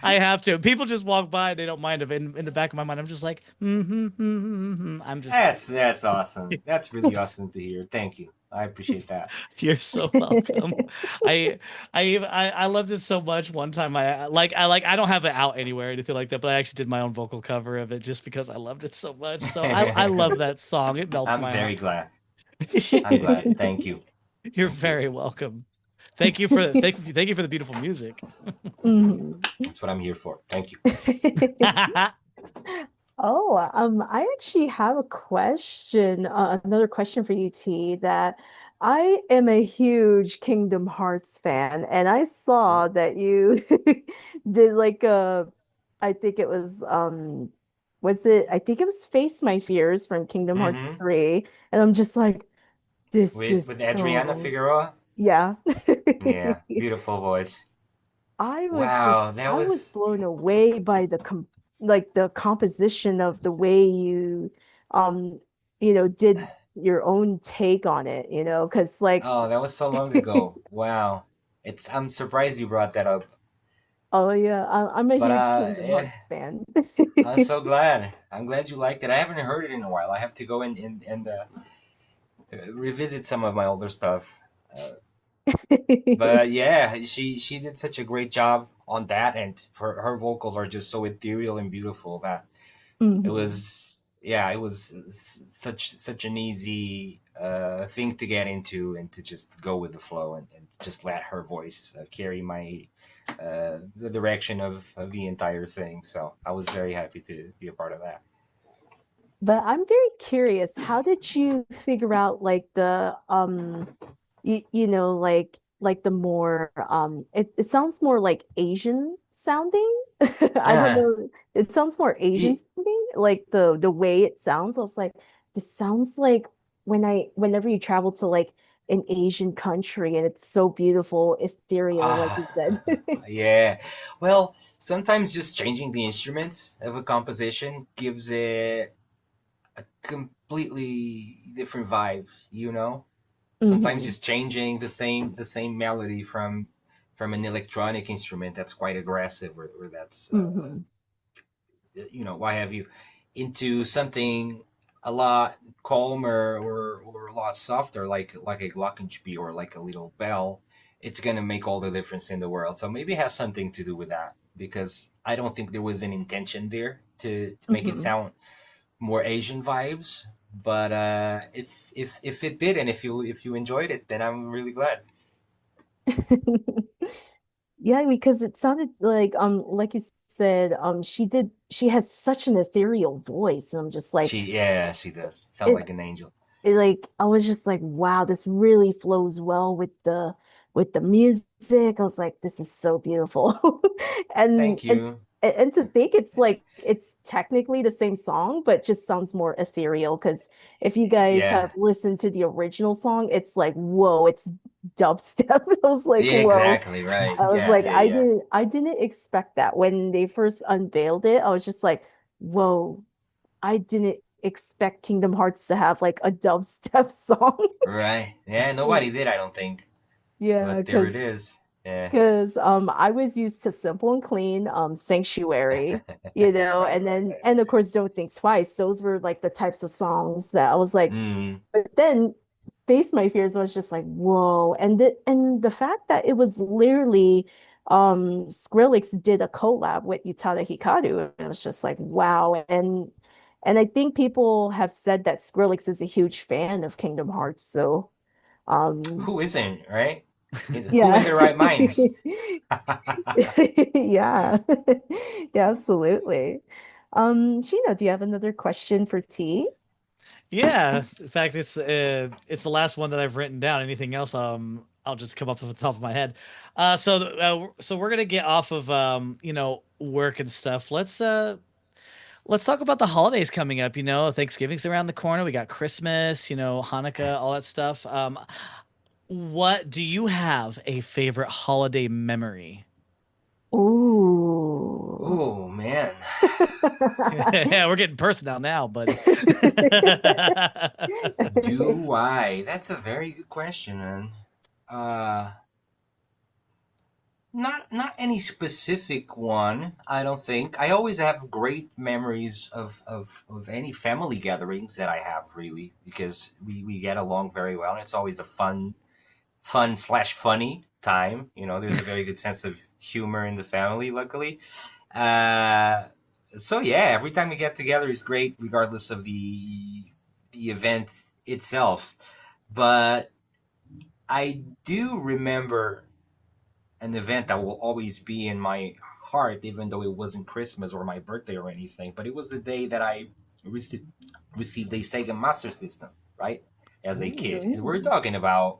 I have to. People just walk by, they don't mind it. In the back of my mind, I'm just like, I'm just That's awesome. That's really awesome to hear. Thank you. I appreciate that. You're so welcome. I I loved it so much. One time I don't have it out anywhere or anything like that, but I actually did my own vocal cover of it just because I loved it so much. So I love that song. It melts I'm my very heart. glad. I'm glad. Thank you. You're Thank you. very welcome. Thank you for the beautiful music. Mhm. That's what I'm here for. Thank you. Oh, I actually have a question, another question for you, T, that I am a huge Kingdom Hearts fan, and I saw that you did like I think it I think it was Face My Fears from Kingdom Hearts Mm-hmm. 3, and I'm just like, this is With Adriana so, Figueroa. yeah. Yeah, beautiful voice. Wow, that I was was. blown away by the composition of the way you um did your own take on it, because like, Oh, that was so long ago. Wow, I'm surprised you brought that up. oh yeah, I'm a But huge Kingdom yeah, Hearts fan. I'm so glad. I'm glad you liked it. I haven't heard it in a while. I have to go and revisit some of my older stuff. Uh, but yeah, she did such a great job on that, and her vocals are just so ethereal and beautiful that Mhm. it was such an easy thing to get into and to just go with the flow and just let her voice carry the direction of the entire thing. So I was very happy to be a part of that. But I'm very curious, how did you figure out like the like the more it sounds more like Asian sounding. I don't Uh, know. It sounds more Asian it, sounding, like the way it sounds. I was like, this sounds like whenever you travel to like an Asian country and it's so beautiful, ethereal, like uh, you said. yeah. Well, sometimes just changing the instruments of a composition gives it a completely different vibe, you know? Sometimes Hmm. just changing the same melody from an electronic instrument that's quite aggressive or that's Hmm. why have you into something a lot calmer or a lot softer like a glockenspiel or like a little bell. It's gonna make all the difference in the world. So maybe it has something to do with that because I don't think there was an intention there to make it Hmm. sound more Asian vibes. But if it did, and if you enjoyed it, then I'm really glad. Yeah, because it sounded like you said, she has such an ethereal voice. And I'm just like, She does sound it, like an angel. I was just like, wow, this really flows well with the music. I was like, this is so beautiful. And Thank you. to think it's like it's technically the same song, but just sounds more ethereal. Because if you guys Yeah, have listened to the original song, it's like, whoa, it's dubstep. I was like, yeah, whoa. exactly right. I was Yeah, like, yeah, yeah. I didn't expect that when they first unveiled it. I was just like, whoa, I didn't expect Kingdom Hearts to have like a dubstep song. Right. Yeah, nobody did, I don't think. Yeah, But there it because is. Yeah. Because I was used to Simple and Clean, Sanctuary, Right, and right, then right. and of course Don't Think Twice. Those were like the types of songs that I was like, Mm. but then Face My Fears was just like, whoa. And the fact that it was literally Skrillex did a collab with Utada Hikaru, it was just like, wow. And I think people have said that Skrillex is a huge fan of Kingdom Hearts. So um Who isn't, right? Who yeah. in their right minds? Yeah. Yeah, absolutely. Shino, do you have another question for T? Yeah, in fact, it's the last one that I've written down. Anything else, I'll just come up with the top of my head. So we're gonna get off of work and stuff. Let's talk about the holidays coming up. Thanksgiving's around the corner. We got Christmas, Hanukkah, all that stuff. What do you have a favorite holiday memory? Ooh. Oh man. Yeah, we're getting personal now, buddy. Do I? That's a very good question, man. Uh not any specific one, I don't think. I always have great memories of any family gatherings that I have, really, because we get along very well. It's always a fun slash funny time. There's a very good sense of humor in the family, luckily. Uh, so yeah, every time we get together is great, regardless of the event itself. But I do remember an event that will always be in my heart, even though it wasn't Christmas or my birthday or anything. But it was the day that I received received a Sega Master System, right? As a kid, and we're Ooh. talking about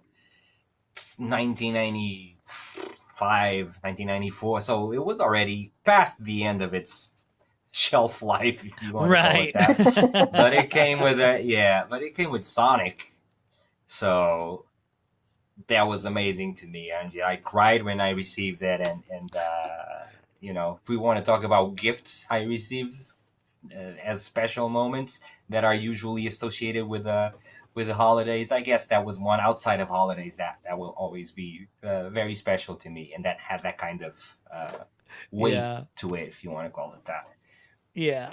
1995, 1994. So it was already past the end of its shelf life, if you want to call it Right. that. But it came with but it came with Sonic. So that was amazing to me, and I cried when I received that. And if we want to talk about gifts I receive as special moments that are usually associated with the holidays, I guess that was one outside of holidays that will always be very special to me, and that has that kind of weight Yeah. to it, if you want to call it that. Yeah.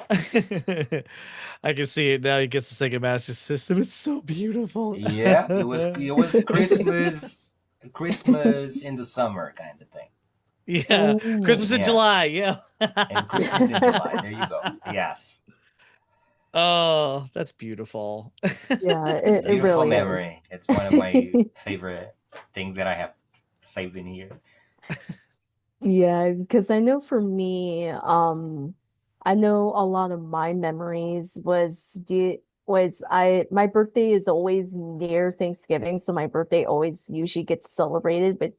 I can see it now. He gets the Sega Master System. It's so beautiful. Yeah, it was Christmas in the summer kind of thing. Yeah. Christmas Ooh. in Yes, July. Yeah. and Christmas in July. There you go. Yes, Oh, that's beautiful. Yeah, it beautiful really is. memory. It's one of my favorite things that I have saved in here. Yeah, because I know for me, I know a lot of my memories was I my birthday is always near Thanksgiving, so my birthday always usually gets celebrated with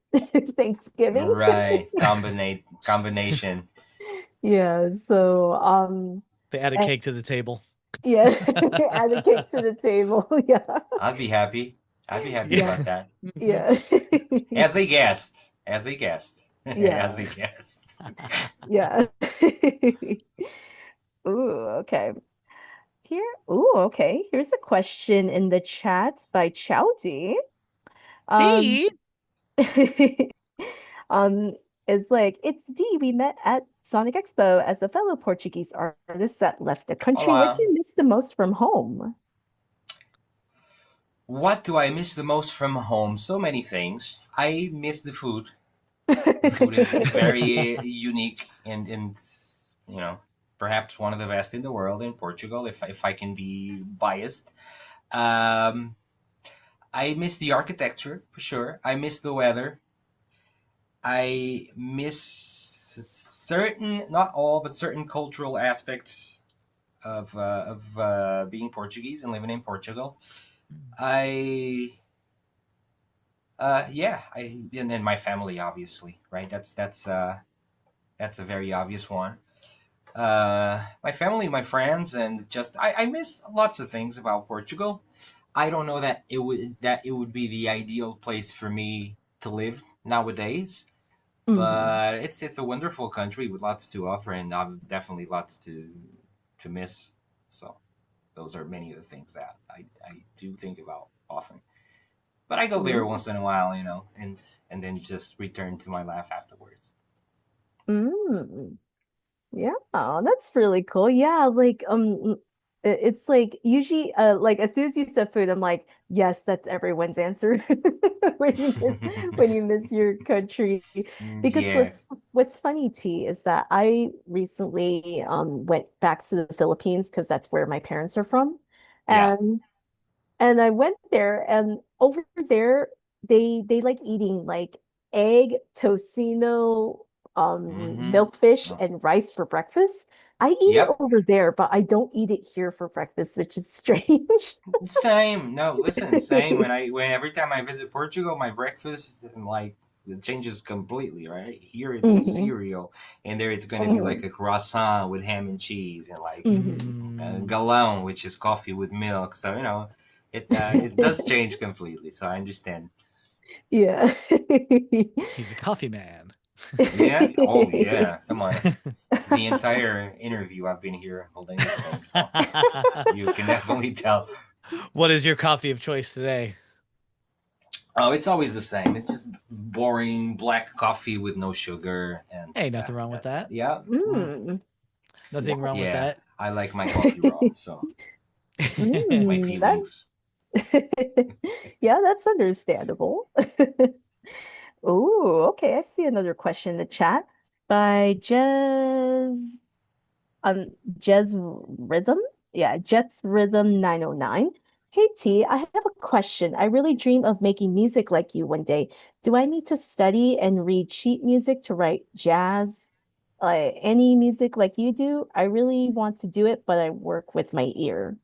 Thanksgiving. Right, combination. Yeah, so They add a and, cake to the table. yeah, add a cake to the table. Yeah. I'd be happy. I'd be happy Yeah, about that. yeah. As a guest. As a guest. As Yeah, a guest. yeah. Ooh, okay. Okay. Here's a question in the chat by Chowdy. Um, D. um, it's like, it's D. We met at Sonic Expo as a fellow Portuguese artist that left the country. What do Olá. you miss the most from home? What do I miss the most from home? So many things. I miss the food. The food is very unique and perhaps one of the best in the world in Portugal, if I can be biased. Um, I miss the architecture for sure. I miss the weather. I miss certain, not all, but certain cultural aspects of being Portuguese and living in Portugal. I yeah, I and then my family, obviously, right? That's a very obvious one. My family, my friends, and just I miss lots of things about Portugal. I don't know that it would be the ideal place for me to live nowadays, Mhm. but it's a wonderful country with lots to offer, and definitely lots to miss. So those are many of the things that I do think about often. But I go there Mm. once in a while, and then just return to my laugh afterwards. Mm. Yeah, that's really cool. Yeah, like it's like usually like as soon as you said food, I'm like, yes, that's everyone's answer when you miss your country. Because Yeah, what's funny, T, is that I recently went back to the Philippines because that's where my parents are from. yeah. And I went there, and over there they like eating like egg, tocino, Mm-hmm. milkfish, Oh, and rice for breakfast. I eat it yep. over there, but I don't eat it here for breakfast, which is strange. Same. No, listen, same. When every time I visit Portugal, my breakfast like it changes completely, right? Here it's Mhm, cereal, and there it's going to be like mhm, a croissant with ham and cheese, and like mhm. Mm. galon, which is coffee with milk. So it does change completely. So I understand. Yeah. He's a coffee man. Yeah. Oh yeah. Come on. The entire interview I've been here holding this thing, so you can definitely tell. What is your coffee of choice today? Oh, it's always the same. It's just boring black coffee with no sugar, and Hey, nothing wrong with that's it. that. Yeah, Mm, Nothing that, wrong with yeah. that. I like my coffee raw, so my that feelings. yeah, that's understandable. Oh, okay. I see another question in the chat by Jez Rhythm. Yeah, Jets Rhythm 909. Hey T, I have a question. I really dream of making music like you one day. Do I need to study and read sheet music to write jazz? Any music like you do? I really want to do it, but I work with my ear.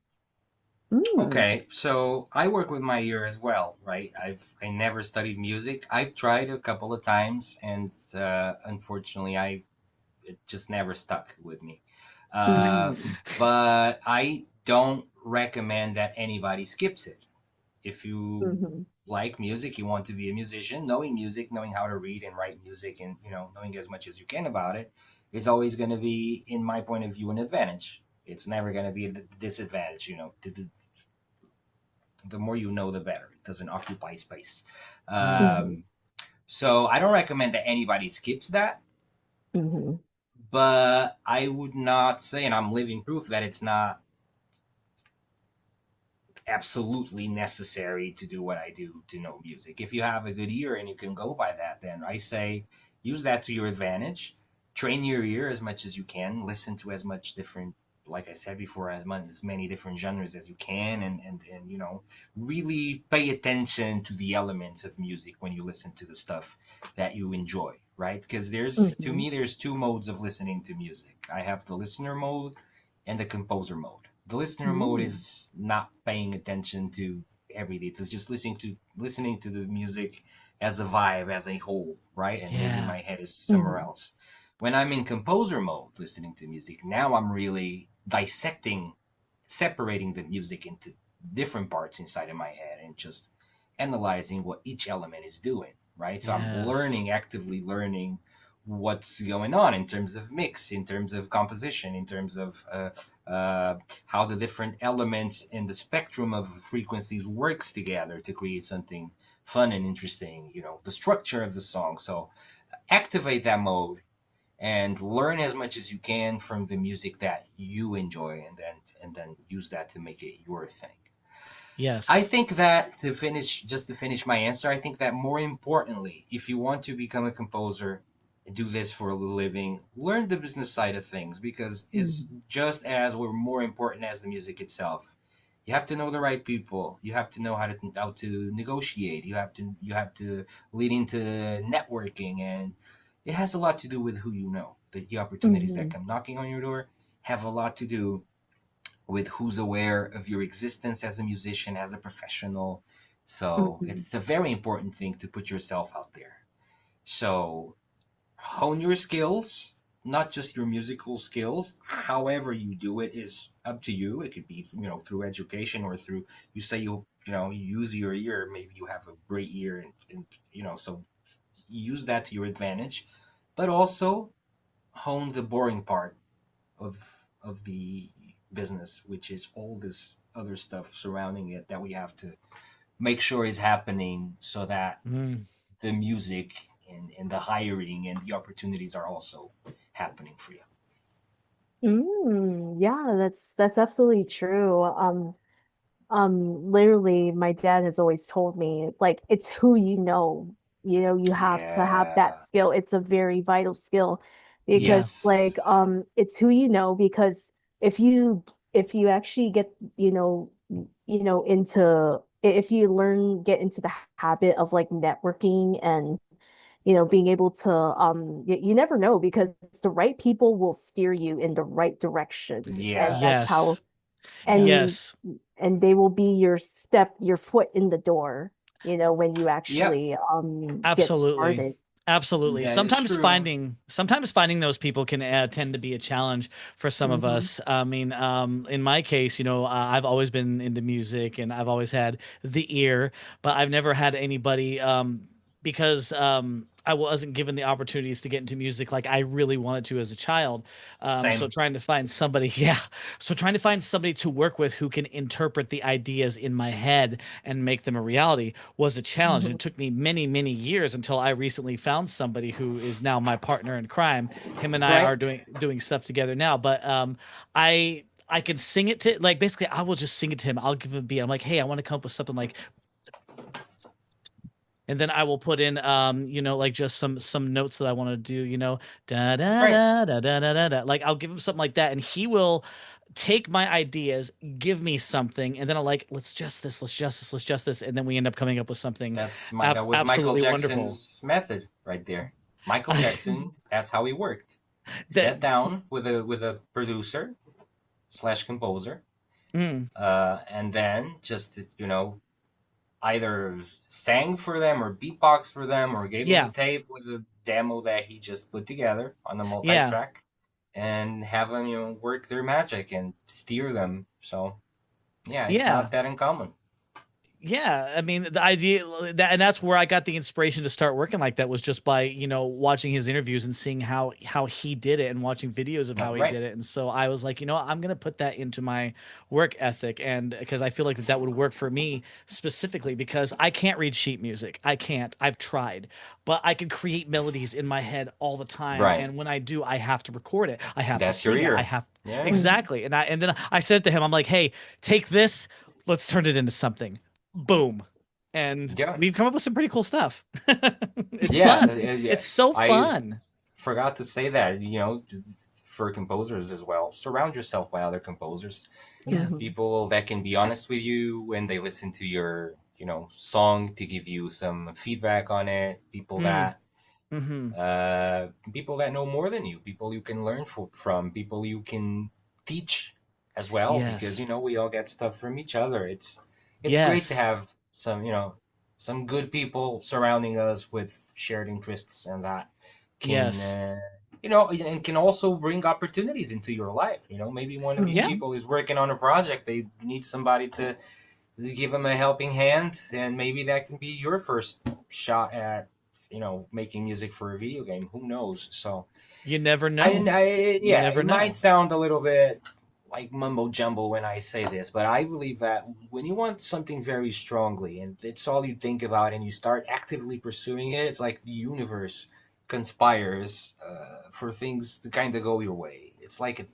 Mm, Okay, so I work with my ear as well, right? I never studied music. I've tried a couple of times, and unfortunately, I it just never stuck with me. Uh, mm, but I don't recommend that anybody skips it. If you mhm, like music, you want to be a musician, knowing music, knowing how to read and write music, and knowing as much as you can about it, is always going to be, in my point of view, an advantage. It's never going to be a disadvantage. The more you know, the better. It doesn't occupy space. Mm. mhm, So I don't recommend that anybody skips that, mhm, but I would not say, and I'm living proof that it's not absolutely necessary to do what I do to know music. If you have a good ear and you can go by that, then I say use that to your advantage. Train your ear as much as you can. Listen to as much different, like I said before, as many different genres as you can, and really pay attention to the elements of music when you listen to the stuff that you enjoy. Right? Because to mhm, me, there's two modes of listening to music. I have the listener mode and the composer mode. The listener mode mm, is not paying attention to everything. It's just listening to the music as a vibe, as a whole, right? And maybe Yeah. my head is somewhere mhm, else. When I'm in composer mode listening to music, now I'm really dissecting, separating the music into different parts inside of my head and just analyzing what each element is doing, right? So I'm Yes. actively learning what's going on in terms of mix, in terms of composition, in terms of how the different elements in the spectrum of frequencies works together to create something fun and interesting. The structure of the song. So activate that mode and learn as much as you can from the music that you enjoy, and then use that to make it your thing. I Yes. think that just to finish my answer, I think that more importantly, if you want to become a composer and do this for a living, learn the business side of things because it's mhm, just as or more important as the music itself. You have to know the right people. You have to know how to negotiate. You have to lead into networking, and it has a lot to do with who you know. The opportunities that mhm, come knocking on your door have a lot to do with who's aware of your existence as a musician, as a professional. So mhm, it's a very important thing to put yourself out there. So hone your skills, not just your musical skills. However you do it is up to you. It could be through education or through you say you use your ear. Maybe you have a great ear, and so use that to your advantage. But also hone the boring part of the business, which is all this other stuff surrounding it that we have to make sure is happening so that Mm. the music and the hiring and the opportunities are also happening for you. Yeah, that's absolutely true. Literally, my dad has always told me, like, it's who you know. You have to have that Yeah. skill. It's a very vital skill because, like, Yes. it's who you know because if you actually get, if you get into the habit of like networking and being able to you never know because the right people will steer you in the right direction, and Yeah. that's how Yes. and Yes. they will be your foot in the door, when you Yep. actually get Absolutely. started. Absolutely. That is true. Sometimes finding those people can tend to be a challenge for some of Hmm. us. I mean, in my case, I've always been into music and I've always had the ear, but I've never had anybody because I wasn't given the opportunities to get into music like I really wanted to as a child. So Same. trying to find somebody, yeah. So trying to find somebody to work with who can interpret the ideas in my head and make them a reality was a challenge. And Hmm. it took me many, many years until I recently found somebody who is now my partner in crime. Him and I are Right. doing stuff together now. But I can sing it to, like, basically I will just sing it to him. I'll give him a beat. I'm like, hey, I want to come up with something like, and then I will put in like just some notes that I want to do, da da Right. da da da da da da. Like I'll give him something like that, and he will take my ideas, give me something, and then I'll like, let's just this, let's just this, let's just this, and then we end up coming up with something That was Michael absolutely wonderful. Jackson's method right there. Michael Jackson, that's how he worked. That Sat down with a producer slash composer, mm, and then just either sang for them or beatbox for them or gave them a yeah, tape with a demo that he just put together on a yeah, multi-track and have them work their magic and steer them. So yeah, it's yeah. not that uncommon. Yeah, I mean the idea and that's where I got the inspiration to start working like that was just by watching his interviews and seeing how he did it and watching videos of how he Right. did it, and so I was like, I'm gonna put that into my work ethic, and because I feel like that would work for me specifically because I can't read sheet music. I can't. I've tried, but I can create melodies in my head all the time, Right. and when I do, I have to record it. I have to That's your sing it. I ear. have Yeah. Hmm. exactly, and then I said to him, I'm like, hey, take this, let's turn it into something. Boom. And Yeah. we've come up with some pretty cool stuff. It's Yeah. fun. Yeah. It's so I fun. forgot to say that, for composers as well. Surround yourself by other composers, Yeah. Hmm. people that can be honest with you when they listen to your, song to give you some feedback on it. Mm. Mm-hmm. People that know more than you, people you can learn from, people you can teach as well, because Yes. we all get stuff from each other. It's great to Yes. have some good people surrounding us with shared interests, and that can Yes. and can also bring opportunities into your life. Maybe one of these Yeah. Hmm. people is working on a project, they need somebody to give them a helping hand, and maybe that can be your first shot at making music for a video game. Who knows? So You never know. You yeah, never it might know. sound a little bit like mumbo jumbo when I say this, but I believe that when you want something very strongly and it's all you think about and you start actively pursuing it, it's like the universe conspires for things to kind of go your way. It's like it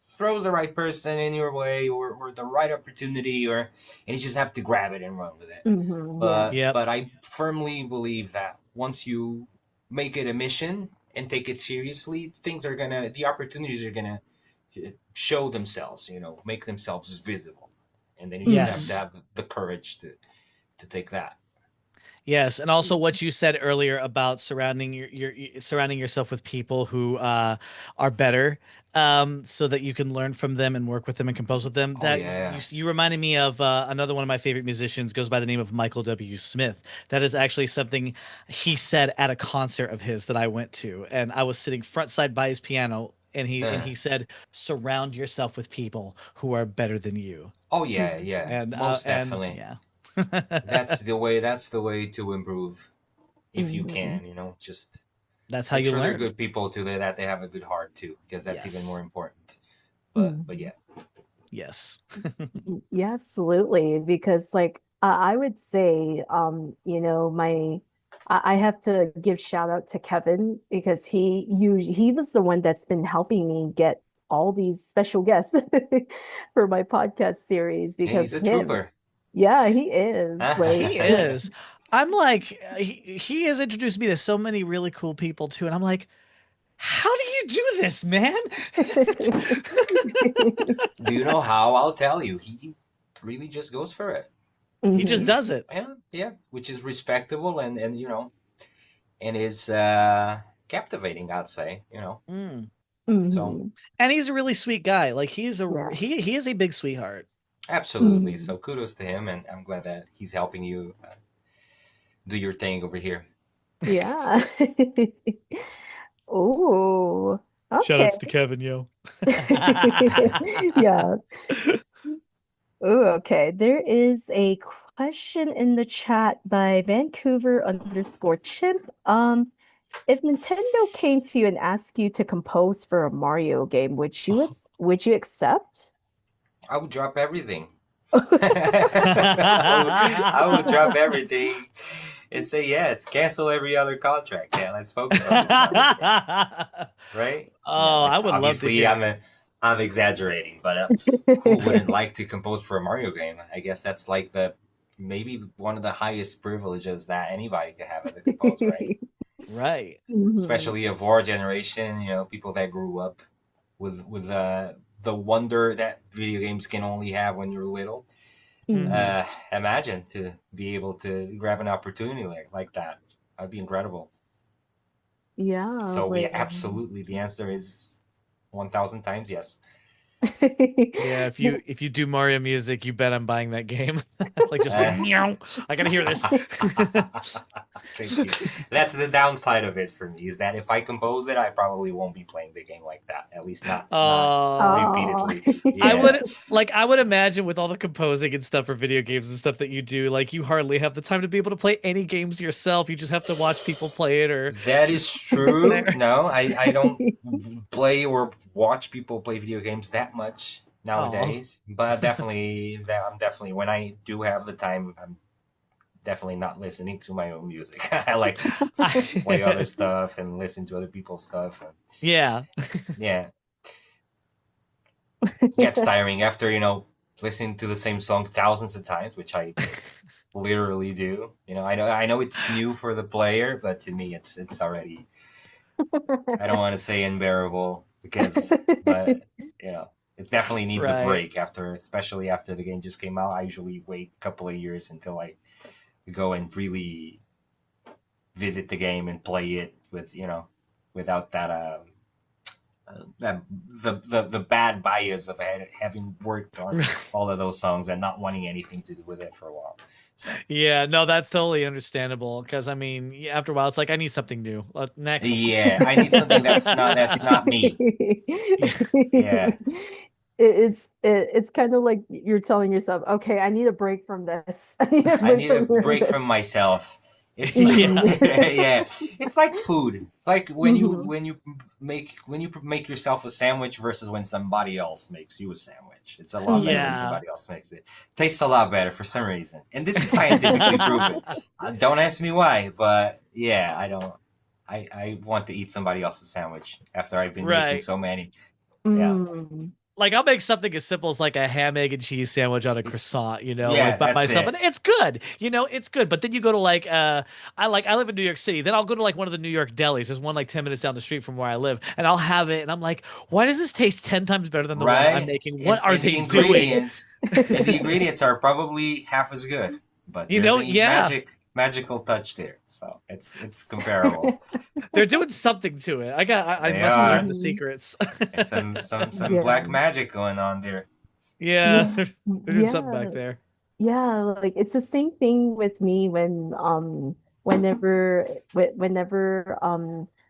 throws the right person in your way, or the right opportunity, and you just have to grab it and run with it. Hmm. Yeah. But Yep. I firmly believe that once you make it a mission and take it seriously, the opportunities are gonna show themselves, make themselves visible, and then you just have to Yes. Hmm. have the courage to take that. Yes, and also what you said earlier about surrounding surrounding yourself with people who are better, so that you can learn from them and work with them and compose with them. Oh That yeah. you reminded me of another one of my favorite musicians goes by the name of Michael W. Smith. That is actually something he said at a concert of his that I went to, and I was sitting front side by his piano, and he said, "Surround yourself with people who are better than you." Oh yeah, Hmm. yeah, most And definitely. yeah. That's the way to improve, if you Hmm. can, just That's how make you sure they're learn. good people too, that they have a good heart too, because that's even more Yes. important. But Hmm. yeah. Yes. Yeah, absolutely. Because like I would say, I have to give shout out to Kevin because he was the one that's been helping me get all these special guests for my podcast series Yeah, because he's a him, trooper. yeah, he is He is. I'm like, he has introduced me to so many really cool people too, and I'm like, how do you do this, man? Do you know how? I'll tell you. He really just goes for it. He just does it. Yeah, which is respectable and and is captivating, I'd say. Mm. So And he's a really sweet guy. Like he is Yeah. he is a big sweetheart. absolutely. So kudos to him, and I'm glad that he's helping you do your thing over here. Yeah. Oh, Shout okay. outs to Kevin, yo. Yeah. Oh, okay. There is a question in the chat by Vancouver_chimp. If Nintendo came to you and asked you to compose for a Mario game, would you accept? I would drop everything. I would drop everything and say yes. Cancel every other contract. Yeah, let's focus on this Mario game. Right? I would love to obviously, hear. I'm exaggerating, but who wouldn't like to compose for a Mario game? I guess that's like maybe one of the highest privileges that anybody could have as a composer, right? Right. Especially of our generation, people that grew up with the wonder that video games can only have when you're little. Imagine to be able to grab an opportunity like that. That'd be incredible. Yeah. So absolutely, the answer is 1,000 times yes. Yeah, if you do Mario music, you bet I'm buying that game. Like just like meow. I gotta hear this. Thank you. That's the downside of it for me, is that if I compose it, I probably won't be playing the game like that. At least not repeatedly. Yeah. I would imagine with all the composing and stuff for video games and stuff that you do, like you hardly have the time to be able to play any games yourself. You just have to watch people play it or that is true. No, I don't play or watch people play video games that much nowadays. But definitely when I do have the time, I'm definitely not listening to my own music. I like to play other stuff and listen to other people's stuff. Yeah. Yeah. Gets tiring after, listening to the same song thousands of times, which I literally do. I know it's new for the player, but to me it's already, I don't want to say unbearable but it definitely needs a break especially after the game just came out. I usually wait a couple of years until I go and really visit the game and play it without that the bad bias of having worked on all of those songs and not wanting anything to do with it for a while. So. Yeah, no, that's totally understandable. Because I mean, after a while, it's like I need something new. Next. Yeah, I need something that's not me. Yeah. It's kind of like you're telling yourself, okay, I need a break from this. I need a break from myself. It's it's like food. It's like when you make yourself a sandwich versus when somebody else makes you a sandwich. It's a lot better when somebody else makes it. Tastes a lot better for some reason, and this is scientifically proven. Don't ask me why, but yeah, I want to eat somebody else's sandwich after I've been making so many. Yeah. Like I'll make something as simple as like a ham, egg, and cheese sandwich on a croissant, by myself, and it's good. It's good. But then you go to like I live in New York City. Then I'll go to like one of the New York delis. There's one like 10 minutes down the street from where I live, and I'll have it, and I'm like, why does this taste 10 times better than the one I'm making? What are they doing? The ingredients are probably half as good, but magical touch there, so it's comparable. They're doing something to it. I must learn the secrets. Some black magic going on there. Yeah, they're doing something back there. Yeah, like it's the same thing with me whenever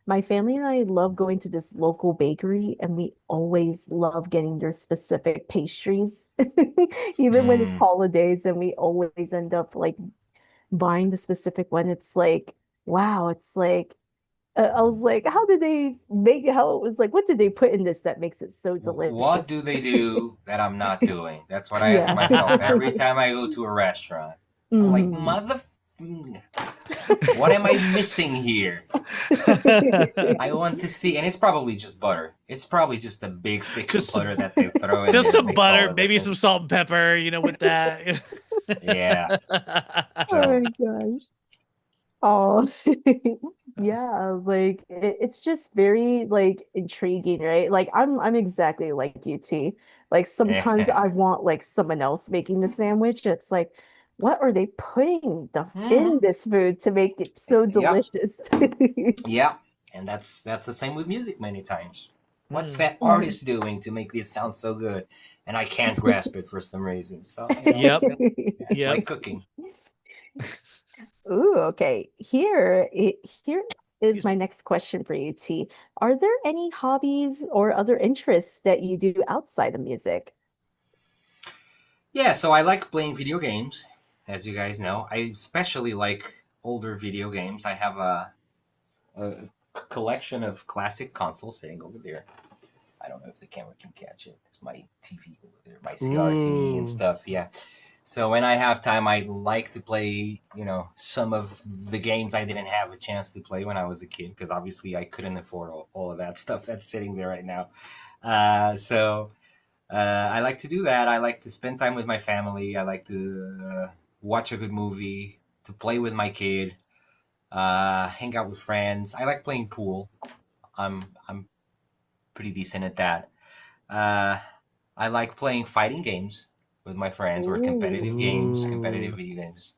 my family and I love going to this local bakery, and we always love getting their specific pastries, even when it's holidays, and we always end up like buying the specific one. It's like, wow, it's like I was like, how did they make it? How it was like, what did they put in this that makes it so delicious? What do they do that I'm not doing? That's what I ask myself every time I go to a restaurant. I'm like, Mhm. what am I missing here? I want to see, and it's probably just butter. It's probably just a big stick of Just some- butter that they throw in Just there. It some makes all butter, the maybe some difference. salt and pepper, with that. Yeah. Oh So my gosh. Oh, yeah, like it's just very like intriguing, right? Like I'm exactly like you, T. Like sometimes yeah. I want like someone else making the sandwich. It's like, what are they putting in Mhm. this food to make it so Yep. delicious? Yeah. And that's the same with music many times. What's Mm. that artist doing to make this sound so good? And I can't grasp it for some reason. So, Yep. yeah, it's Yep. like cooking. Ooh, okay. Here is Excuse my me. next question for you, T. Are there any hobbies or other interests that you do outside of music? Yeah, so I like playing video games, as you guys know. I especially like older video games. I have a collection of classic consoles sitting over there. I don't know if the camera can catch it. There's my TV over there, my CRT and Ooh. stuff. Yeah. So when I have time, I like to play, some of the games I didn't have a chance to play when I was a kid, because obviously I couldn't afford all of that stuff that's sitting there right now. So I like to do that. I like to spend time with my family. I like to watch a good movie, to play with my kid, hang out with friends. I like playing pool. I'm pretty decent at that. Uh, I like playing fighting games with my friends, or competitive games, competitive Ooh. video games.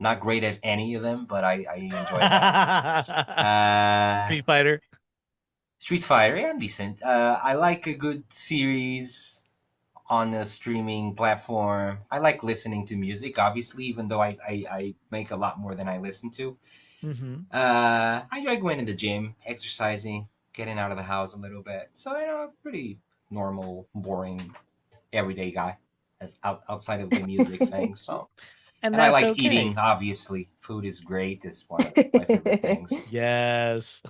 Not great at any of them, but I enjoy that. Uh, Street Fighter. Street Fighter, yeah, I'm decent. I like a good series on a streaming platform. I like listening to music, obviously, even though I make a lot more than I listen to. Mm-hmm. I enjoy going to the gym, exercising, getting out of the house a little bit. So, pretty normal, boring, everyday guy as outside of the music thing. So, And and I that's like eating, okay. obviously. Food is great. It's one of my favorite things. Yes.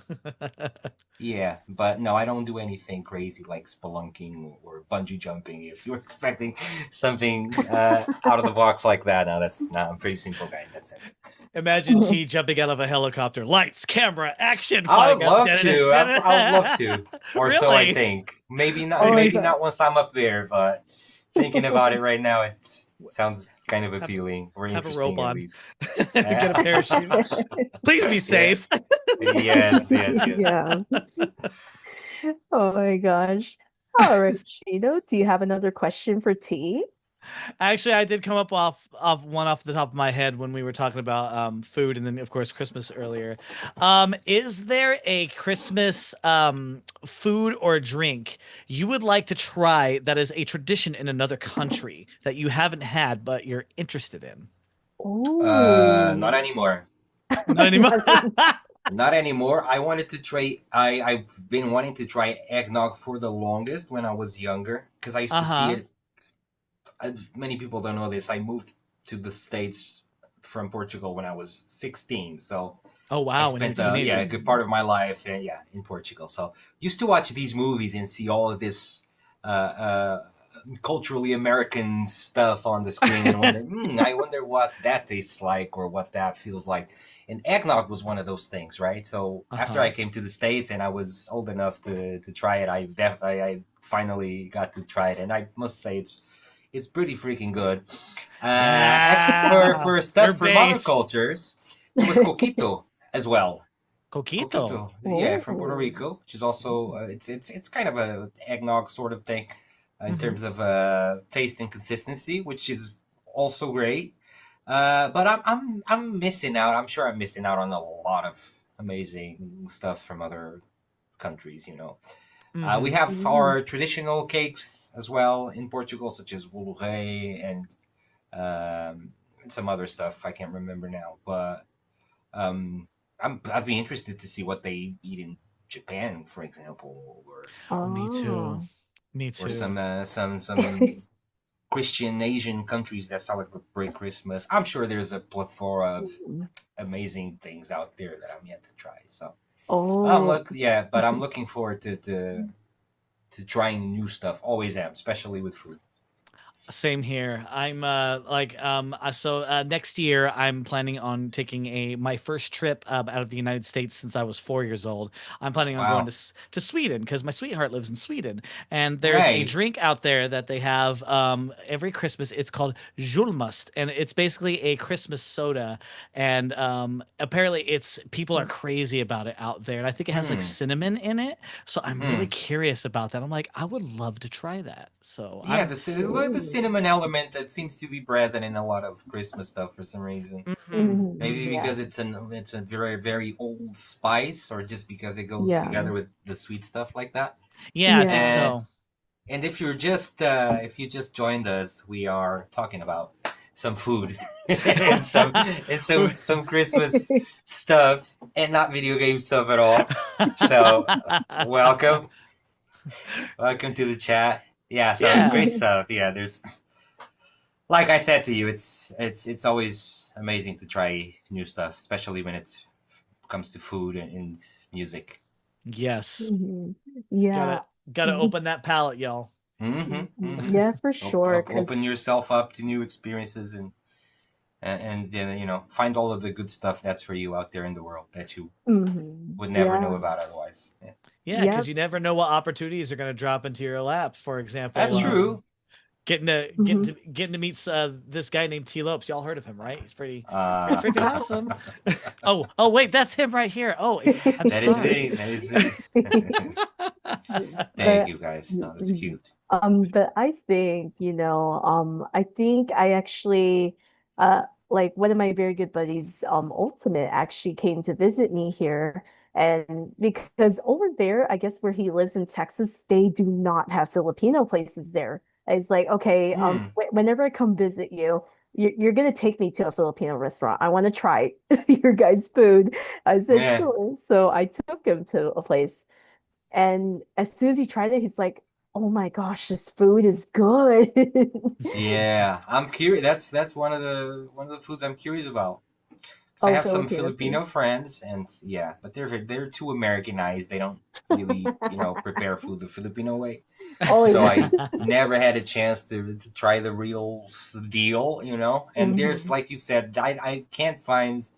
Yeah, but no, I don't do anything crazy like spelunking or bungee jumping. If you're expecting something out of the box like that, no, that's not. I'm a pretty simple guy in that sense. Imagine T jumping out of a helicopter. Lights, camera, action, I flying would up. love to. I would love to, or so I Really? think. Maybe not. Oh my Maybe God. not once I'm up there, but thinking about it right now, it sounds kind of Have, appealing or have a rope interesting at on. least. Get a parachute. Please be Yeah. safe. Yes. Yes. Yes. Yeah. Oh my gosh. All right, Shino, do you have another question for T? Actually, I did come up off the top of my head when we were talking about food, and then of course Christmas earlier. Is there a Christmas food or drink you would like to try that is a tradition in another country that you haven't had but you're interested in? Not Ooh. anymore. Not anymore. Not anymore. I wanted to try. I've been wanting to try eggnog for the longest when I was younger, because I used to see Uh-huh. it. Many people don't know this. I moved to the States from Portugal when I was 16, so Oh I wow, when you're a spent a teenager. good part of my life in Portugal. So used to watch these movies and see all of this culturally American stuff on the screen, and wonder, I wonder what that tastes like or what that feels like. And eggnog was one of those things, right? So after Uh-huh. I came to the States and I was old enough to try it, I finally got to try it, and I must say it's pretty freaking good. As Yeah. for You're stuff from other based. cultures, there was coquito as well. Coquito. Coquito, yeah, from Puerto Oh. Rico, which is also it's kind of a eggnog sort of thing in Mm-hmm. terms of taste and consistency, which is also great. But I'm missing out. I'm sure I'm missing out on a lot of amazing stuff from other countries. We Mm-hmm. have Mm. our traditional cakes as well in Portugal, such as wolurei and some other stuff I can't remember now. But um, I'd be interested to see what they eat in Japan, for example, Me too. Oh. Me or too. some Christian Asian countries that celebrate Christmas. I'm sure there's a plethora of Mm. amazing things out there that I'm yet to try. So Oh. but I'm looking forward to trying new stuff. Always am, especially with food. Same here. I'm next year I'm planning on taking my first trip out of the United States since I was 4 years old. I'm planning on going Wow. to Sweden because my sweetheart lives in Sweden, and there's a Right. drink out there that they have every Christmas. It's called Julmust, and it's basically a Christmas soda. And apparently, it's people are crazy about it out there, and I think it has like Hmm. cinnamon in it. So I'm really Hmm. curious about that. I'm like, I would love to try that. So Yeah, I'm the Ooh. cinnamon element that seems to be present in a lot of Christmas stuff for some reason. Mhm, Maybe Yeah. mhm. because it's a very very old spice, or just because it goes Yeah. together with the sweet stuff like that. Yeah, I think Yeah. And so. and if you just joined us, we are talking about some food and some Christmas stuff, and not video game stuff at all. So welcome, welcome to the chat. Yeah, so Yeah. great stuff. Yeah, there's, like I said to you, it's always amazing to try new stuff, especially when it comes to food and music. Yes. Mhm. Yeah. Gotta Mhm. open that palate, y'all. Mm-hmm, mm-hmm. Yeah, for sure. Open Because yourself up to new experiences, and then find all of the good stuff that's for you out there in the world that you would never know yeah, about otherwise. Yeah. Yeah, because you yes. never know what opportunities are gonna drop into your lap. For example, That's true. Mhm. getting to meet this guy named Tee Lopes. Y'all heard of him, right? He's pretty Uh, freaking awesome. Oh wait, that's him right here. Oh, I'm that is sorry. me. That is me. Thank But you guys. Oh, that's cute. but I think, I think I actually like one of my very good buddies, Ultimate, actually came to visit me here. And because over there, I guess where he lives in Texas, they do not have Filipino places there. It's like, okay, Hmm. whenever I come visit you, you're gonna take me to a Filipino restaurant. I want to try your guys' food. I said, Yeah. sure. So I took him to a place. And as soon as he tried it, he's like, "Oh my gosh, this food is good." Yeah. I'm curious. That's one of the foods I'm curious about. So I Oh, have some Filipino food. Filipino friends, and yeah, but they're too Americanized. They don't really, prepare food the Filipino way. Oh So yeah. I never had a chance to try the real deal. And there's, Mhm. like you said, I can't find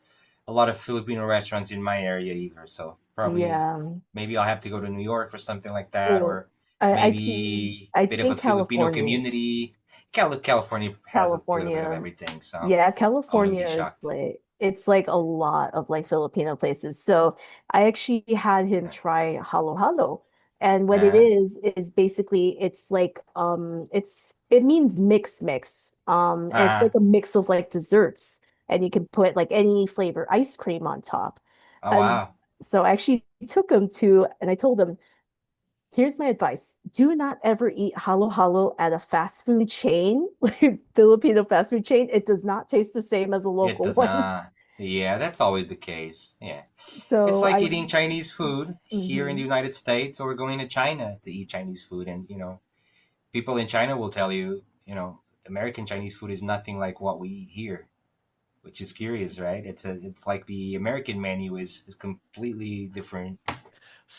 a lot of Filipino restaurants in my area either. So probably Yeah. maybe I'll have to go to New York for something like that, Well, or I think maybe I a bit of a think Filipino California, community. California has a little bit of California, everything, so yeah, I wouldn't California be is shocked. like it's like a lot of like Filipino places. So I actually had him try halo halo. And what it Uh, is basically it's like it means mix. And it's uh, like a mix of like desserts and you can put like any flavor ice cream on top. oh And wow. so I actually took him to and I told him here's my advice. Do not ever eat halo halo at a fast food chain, like Filipino fast food chain. It does not taste the same as a It local does one. not. Yeah, that's always the case. Yeah. It's So like I, eating Chinese food here in the mhm. United States, or going to China to eat Chinese food. And, people in China will tell you, American Chinese food is nothing like what we eat here, which is curious, right? It's like the American menu is completely different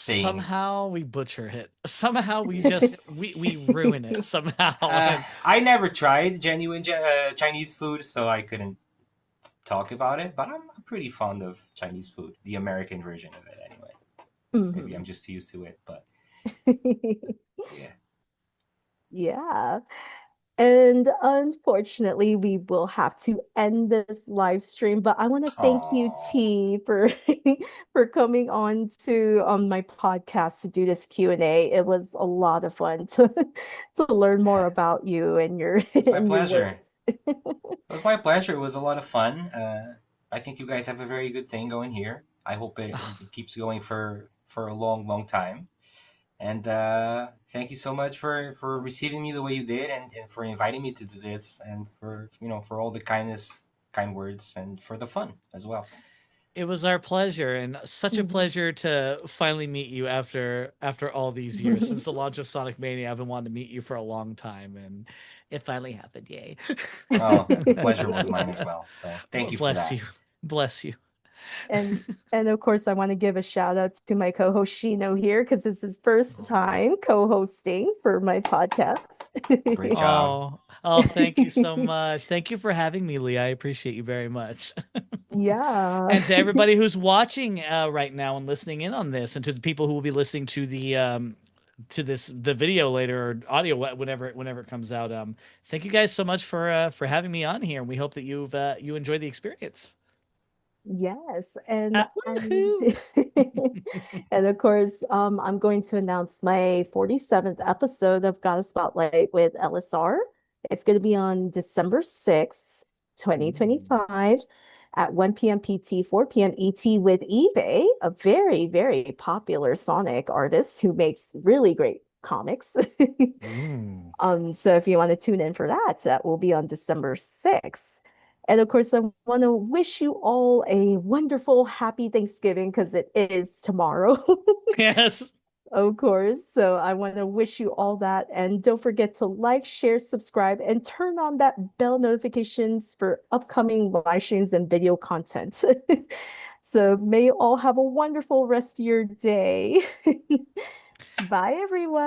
thing. Somehow we butcher it. Somehow we just we ruin it somehow. And I never tried genuine Chinese food, so I couldn't talk about it, but I'm pretty fond of Chinese food, the American version of it anyway. Maybe I'm Mhm. just used to it, but yeah. Yeah. And unfortunately, we will have to end this live stream. But I want to thank you, Oh, T, for for coming on to my podcast to do this Q&A. It was a lot of fun to to learn more about you and your it's my and your pleasure. works. It was my pleasure. It was a lot of fun. I think you guys have a very good thing going here. I hope it keeps going for a long, long time. And thank you so much for receiving me the way you did, and for inviting me to do this, and for all the kind words, and for the fun as well. it was our pleasure, and such a Mhm. pleasure to finally meet you after all these years. Since the launch of Sonic Mania, I've been wanting to meet you for a long time, and it finally happened. Yay. Oh, the pleasure was mine as well. So thank Well, you for bless that. you. Bless you. And of course, I want to give a shout out to my co-host Shino here because this is his first time co-hosting for my podcast. Great job. Thank you so much. Thank you for having me, Lee. I appreciate you very much. Yeah. And to everybody who's watching right now and listening in on this, and to the people who will be listening to the video later or audio whenever it comes out, thank you guys so much for having me on here. And we hope that you enjoy the experience. Yes, and Woohoo! and of course, I'm going to announce my 47th episode of Got a Spotlight with LSR. It's going to be on December 6th, 2025 at 1 p.m. PT, 4 p.m. ET with eBay, a very, very popular Sonic artist who makes really great comics. So if you want to tune in for that, that will be on December 6th. And of course, I want to wish you all a wonderful, happy Thanksgiving because it is tomorrow. Yes. Of course. So I want to wish you all that. And don't forget to like, share, subscribe, and turn on that bell notifications for upcoming live streams and video content. So may you all have a wonderful rest of your day. Bye, everyone.